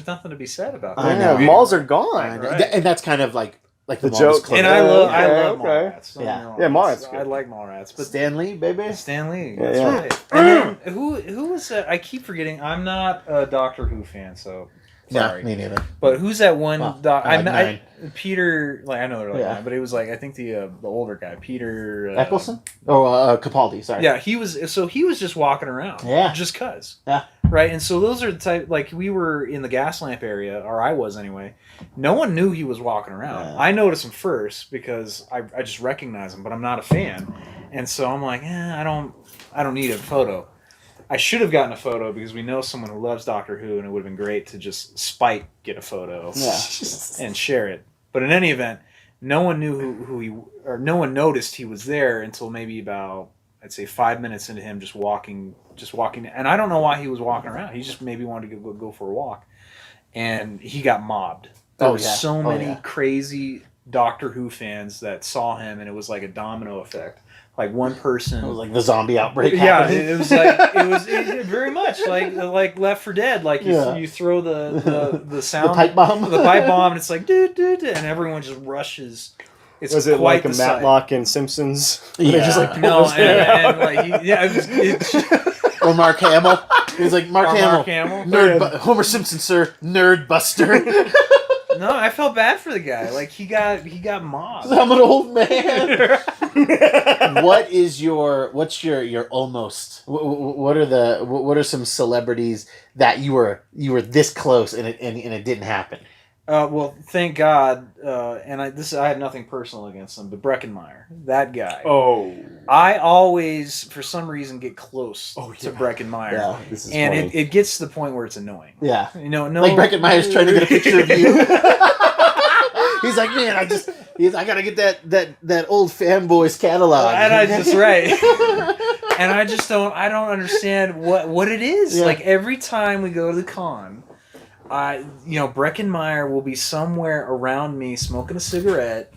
nothing to be said about that. I know. Malls are gone. Right. And that's kind of like the joke. Club. And I love Mallrats. Yeah. Mallrats. I like Mallrats. But Stan Lee, baby. Stan Lee. Yeah, That's right. And then, who was that? I keep forgetting. I'm not a Doctor Who fan, so sorry. No, me neither. But who's that one? Nine. Peter. Like I know they're like Yeah. nine, but it was like I think the older guy, Peter Eccleston. Capaldi. Sorry. Yeah, he was just walking around. Yeah. Just cuz. Yeah. Right, and so those are the type, like we were in the gas lamp area, or I was anyway. No one knew he was walking around. Yeah. I noticed him first because I just recognized him, but I'm not a fan, and so I'm like, I don't need a photo. I should have gotten a photo because we know someone who loves Doctor Who, and it would have been great to just get a photo and share it. But in any event, no one knew who he, or no one noticed he was there until maybe about, I'd say 5 minutes into him just walking, and I don't know why he was walking around. He just maybe wanted to go for a walk, and he got mobbed. There were so many crazy Doctor Who fans that saw him, and it was like a domino effect. Like one person, It was like the zombie outbreak. yeah, happening. it was like it very much like Left 4 Dead. Like you throw the sound, the pipe bomb, and it's like and everyone just rushes. Was it like a Matlock and Simpsons? Yeah. Just like No, and like or Mark Hamill. He was like Mark Hamill. Hamill. Homer Simpson, sir, nerd buster. No, I felt bad for the guy. Like he got mobbed. I'm an old man. What's your almost? What are some celebrities that you were this close and it didn't happen? Well, thank God, and I had nothing personal against him, but Breckenmeyer, that guy. Oh. I always, for some reason, get close to Yeah. Breckenmeyer, Yeah. This is and funny. it gets to the point where it's annoying. Yeah. You know, no, Like Breckenmeyer's trying to get a picture of you. He's like, man, I gotta get that old fanboys catalog. And I just and I don't understand what it is. Yeah. Like every time we go to the con, Breckenmeyer will be somewhere around me smoking a cigarette,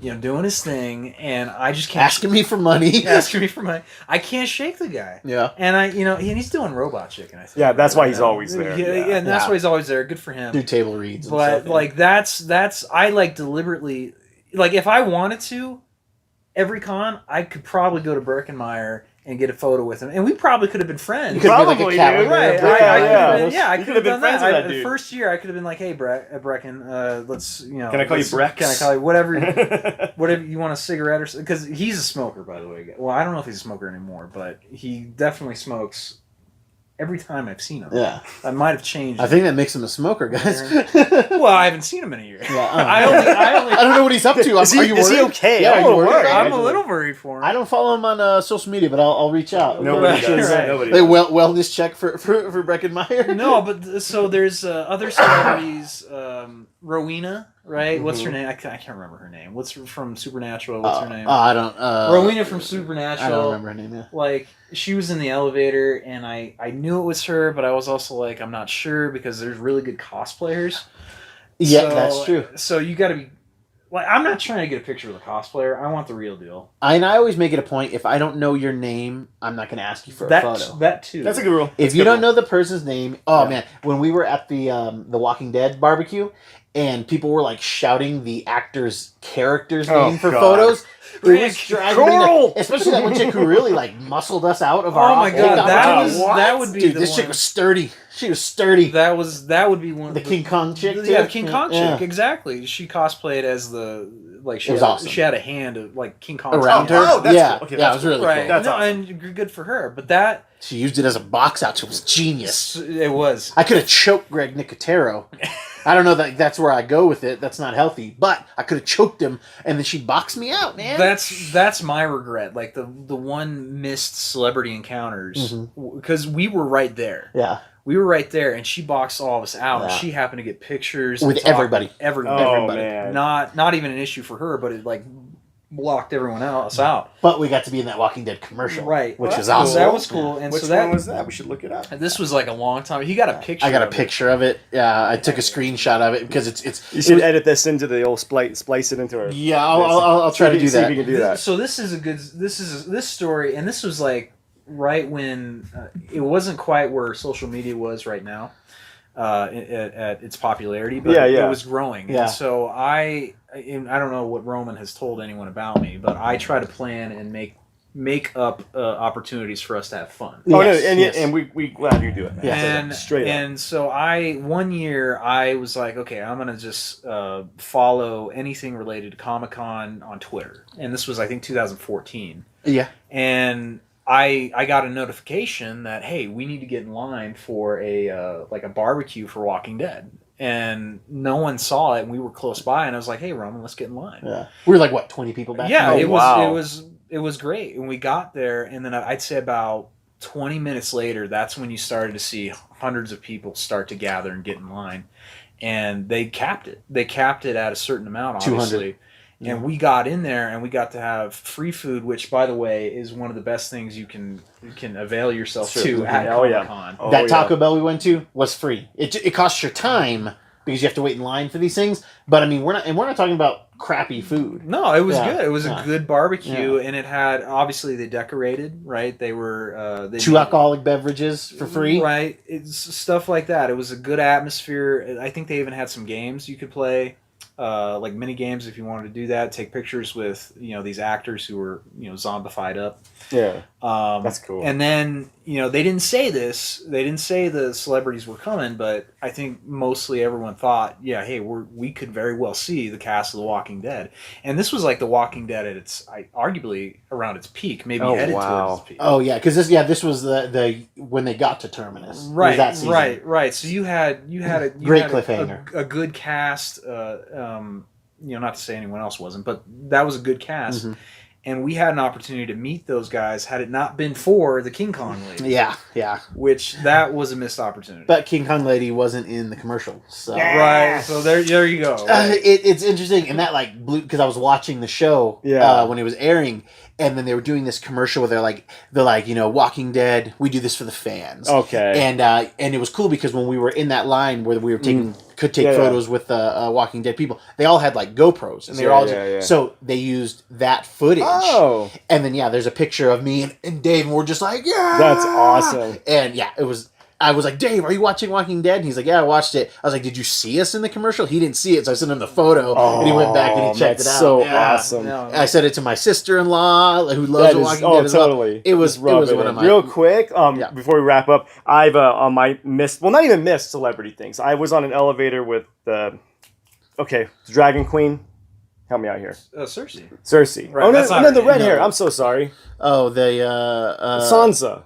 doing his thing, and I just can't asking me for money. asking me for money. I can't shake the guy. Yeah. And and he's doing Robot Chicken, I think. Yeah, that's why he's now. always there. Yeah, and that's Yeah. why he's always there. Good for him. Do table reads. And But stuff, yeah. like that's I like deliberately, like if I wanted to, every con I could probably go to Breckenmeyer and get a photo with him, and we probably could have been friends. You could be like a Probably, calendar. dude. Right, Yeah, I You could have done friends that. with that The dude. first year, I could have been like, "Hey, Brecken, let's Can I call you Brex? Can I call you whatever you want, a cigarette or something?" Because he's a smoker, by the way. Well, I don't know if he's a smoker anymore, but he definitely smokes. Every time I've seen him, Yeah. I might have changed. I think that makes him a smoker, guys. Well, I haven't seen him in a year. Yeah, I only. I don't know what he's up to. Is he worried? okay? Yeah, I'm are you a worried? worried. I'm a little worried for him. I don't follow him on social media, but I'll reach out. Nobody Right, does. right. Nobody Like does. wellness check for Breckenmeyer. No, but so there's other celebrities. Rowena, right? What's her name? I can't remember her name. What's from Supernatural? What's her name? I don't. Rowena from Supernatural. I don't remember her name. Yeah. Like she was in the elevator, and I knew it was her, but I was also like, I'm not sure because there's really good cosplayers. Yeah, So- that's true. So you got to be like, I'm not trying to get a picture with a cosplayer. I want the real deal. I always make it a point. If I don't know your name, I'm not going to ask you for a photo. That too. That's a good rule. If That's a you good don't rule. know the person's name, oh Yeah. man! When we were at the Walking Dead barbecue, and people were like shouting the actor's character's Oh, name for God. photos, it Rick, was driving me Carl! nuts. Especially that one chick who really like muscled us out of our. Oh my god, opportunity. that would be Dude, the this one. chick was sturdy. She was sturdy. That would be one. The King Kong chick. Yeah, too. the King Kong Yeah. chick, exactly. She cosplayed as It was awesome. She had a hand of like King Kong Around her. Oh, that's yeah, cool. Okay, yeah, that's it was really right? cool. That's no, awesome. and good for her. But that She used it as a box out. It was genius. it was. I could have choked Greg Nicotero. I don't know that that's where I go with it. That's not healthy. But I could have choked him, and then she boxed me out, man. That's my regret. Like the one missed celebrity encounters because we were right there. yeah, We were right there, and she boxed all of us out. And Yeah. she happened to get pictures with and talk everybody. Everybody. Oh, everybody. man. Not even an issue for her, but it like blocked everyone else out. But we got to be in that Walking Dead commercial, Right. Which Well, was that's awesome. cool. That was cool. And Which so that one was that? We should look it up. This was like a long time. He got a picture. I got a of it. picture of it. Yeah, I took a screenshot of it because it's. You it should was- edit this into the old splice it into our. Yeah, I'll try to do See if that. you can do that. So this is a good. This story, and this was like right when it wasn't quite where social media was right now. At its popularity, but Yeah, yeah. it was growing. Yeah. And so I don't know what Roman has told anyone about me, but I try to plan and make up opportunities for us to have fun. Oh no, Yes, and yes. and we glad you do it. Yeah. And straight up. and so one year I was like, okay, I'm gonna just follow anything related to Comic-Con on Twitter, and this was I think 2014, Yeah, and I got a notification that hey, we need to get in line for a like a barbecue for Walking Dead, and no one saw it, and we were close by, and I was like, hey Roman, let's get in line. yeah. We were like what 20 people back. Yeah, then? it wow. was great, and we got there, and then I'd say about 20 minutes later, that's when you started to see hundreds of people start to gather and get in line, and they capped it. They capped it at a certain amount, 200. obviously. And we got in there, and we got to have free food, which, by the way, is one of the best things you can avail yourself Sure. to at Oh, yeah. Comic-Con. Oh, That yeah. Taco Bell we went to was free. It costs your time because you have to wait in line for these things. But I mean, we're not talking about crappy food. No, it was Yeah, good. It was yeah. a good barbecue, and it had obviously they decorated, right? They were they 2 alcoholic beverages for free. right? It's stuff like that. It was a good atmosphere. I think they even had some games you could play, like mini games if you wanted to do that. Take pictures with these actors who were zombified up. Yeah, That's that's cool. And then they didn't say this. They didn't say the celebrities were coming, but I think mostly everyone thought, yeah, hey, we could very well see the cast of The Walking Dead. And this was like The Walking Dead at its arguably around its peak, maybe headed towards its peak. Oh yeah, because this was the when they got to Terminus. Right, that season. right. So you had Great cliffhanger. a good cast. Not to say anyone else wasn't, but that was a good cast. Mm-hmm. And we had an opportunity to meet those guys had it not been for the King Kong lady. Yeah. Which that was a missed opportunity. But King Kong lady wasn't in the commercial. So. Right. So there you go. It's interesting, and that like blew because I was watching the show when it was airing, and then they were doing this commercial where they're like Walking Dead. We do this for the fans. Okay. And it was cool because when we were in that line where we were could take photos with Walking Dead people, they all had like GoPros, and they were all so they used that footage. Oh. And then there's a picture of me and Dave, and we're just like, yeah, that's awesome. And it was. I was like, Dave, are you watching Walking Dead? And he's like, yeah, I watched it. I was like, did you see us in the commercial? He didn't see it, so I sent him the photo, and he went back and he checked it out. So awesome. No. I said it to my sister-in-law, who loves Walking Dead as totally. Well. It was one of my... Real quick, before we wrap up, I've on my not even missed celebrity things. I was on an elevator with the Dragon Queen. Help me out here. Cersei. Right, no, the red hair. I'm so sorry. Oh, Sansa.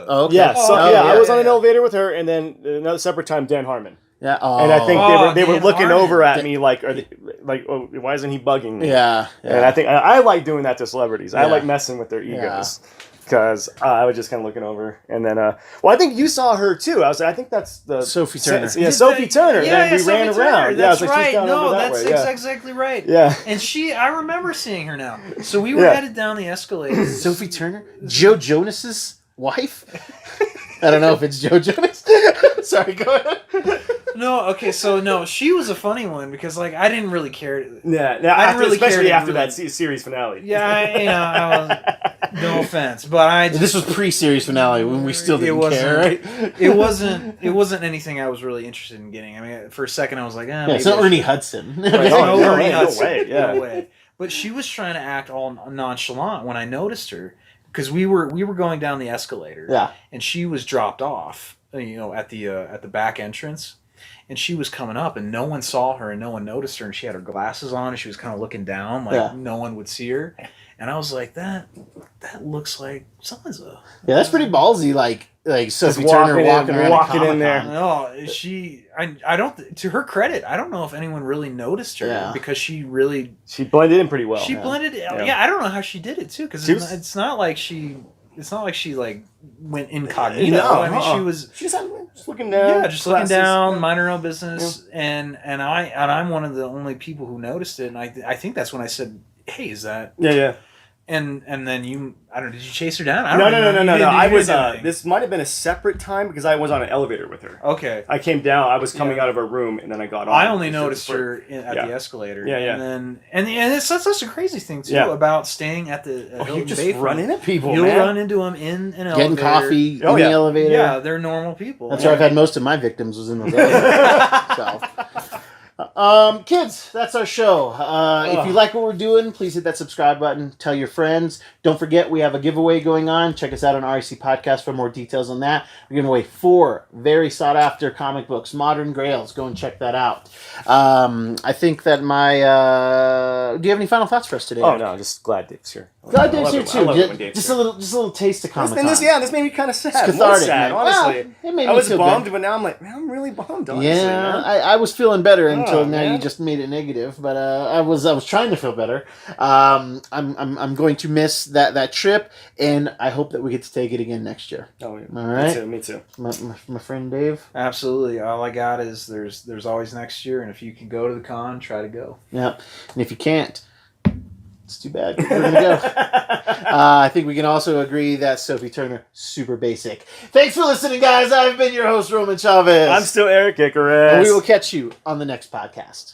Oh, okay. Yeah, I was on an elevator with her, and then another separate time, Dan Harmon. Yeah, and I think they were looking over at me like, why isn't he bugging me? Yeah. And I think I like doing that to celebrities. I like messing with their egos because I was just kind of looking over, and then I think you saw her too. I think that's the Sophie Turner. Sophie Turner. Yeah, we ran around. That's right. No, that's exactly right. Yeah. And I remember seeing her now. So we were headed down the escalator. Sophie Turner, Joe Jonas's wife. I don't know if it's Joe Jonas. Sorry, go ahead. No, she was a funny one because I didn't really care. Especially after that series finale. Yeah, I was, no offense, but this was pre-series finale when we still didn't care, right? It wasn't anything I was really interested in getting. I mean, for a second I was like, it's not Ernie Hudson. Right, no Ernie Hudson. No way. But she was trying to act all nonchalant when I noticed her. Because we were going down the escalator, and she was dropped off, at the back entrance, and she was coming up, and no one saw her, and no one noticed her, and she had her glasses on, and she was kind of looking down, no one would see her, and I was like, that looks like Sansa. Yeah, that's pretty ballsy, like Sophie Turner walking in there. No, I don't. To her credit, I don't know if anyone really noticed her because she blended in pretty well. She blended. Yeah, I don't know how she did it too because it's not like she went incognito. No, I mean, she was just looking down. Yeah, just looking down, minding her own business, and I'm one of the only people who noticed it, and I think that's when I said, "Hey, is that?" Yeah. And then did you chase her down? No. I was this might have been a separate time because I was on an elevator with her. Okay. I came down. I was coming out of her room, and then I got on. I only noticed her at the escalator. Yeah. And it's such a crazy thing too about staying at the. You just run into people. You'll run into them in an elevator. Getting coffee in the elevator. Yeah, they're normal people. That's where I've had most of my victims was in those elevators. So. Kids, that's our show. If you like what we're doing, please hit that subscribe button. Tell your friends. Don't forget, we have a giveaway going on. Check us out on REC Podcast for more details on that. We're giving away 4 very sought-after comic books, Modern Grails. Go and check that out. I think that do you have any final thoughts for us today? Oh, no, just glad Dave's here. Glad Dave's here, too. Just a little taste of Comic-Con. This made me kind of sad. It's cathartic, sad, honestly. Well, it made me I was feel bummed, good. but now I'm like, man, I'm really bummed, honestly. Yeah, I was feeling better until now. You just made it negative, but I was trying to feel better. I'm going to miss that trip, and I hope that we get to take it again next year. Oh, yeah. All right, me too. My friend Dave. Absolutely. All I got is there's always next year, and if you can go to the con, try to go. Yep, and if you can't, it's too bad. We're gonna go. I think we can also agree that Sophie Turner super basic. Thanks for listening, guys. I've been your host, Roman Chavez. I'm still Erik Icarus. And we will catch you on the next podcast.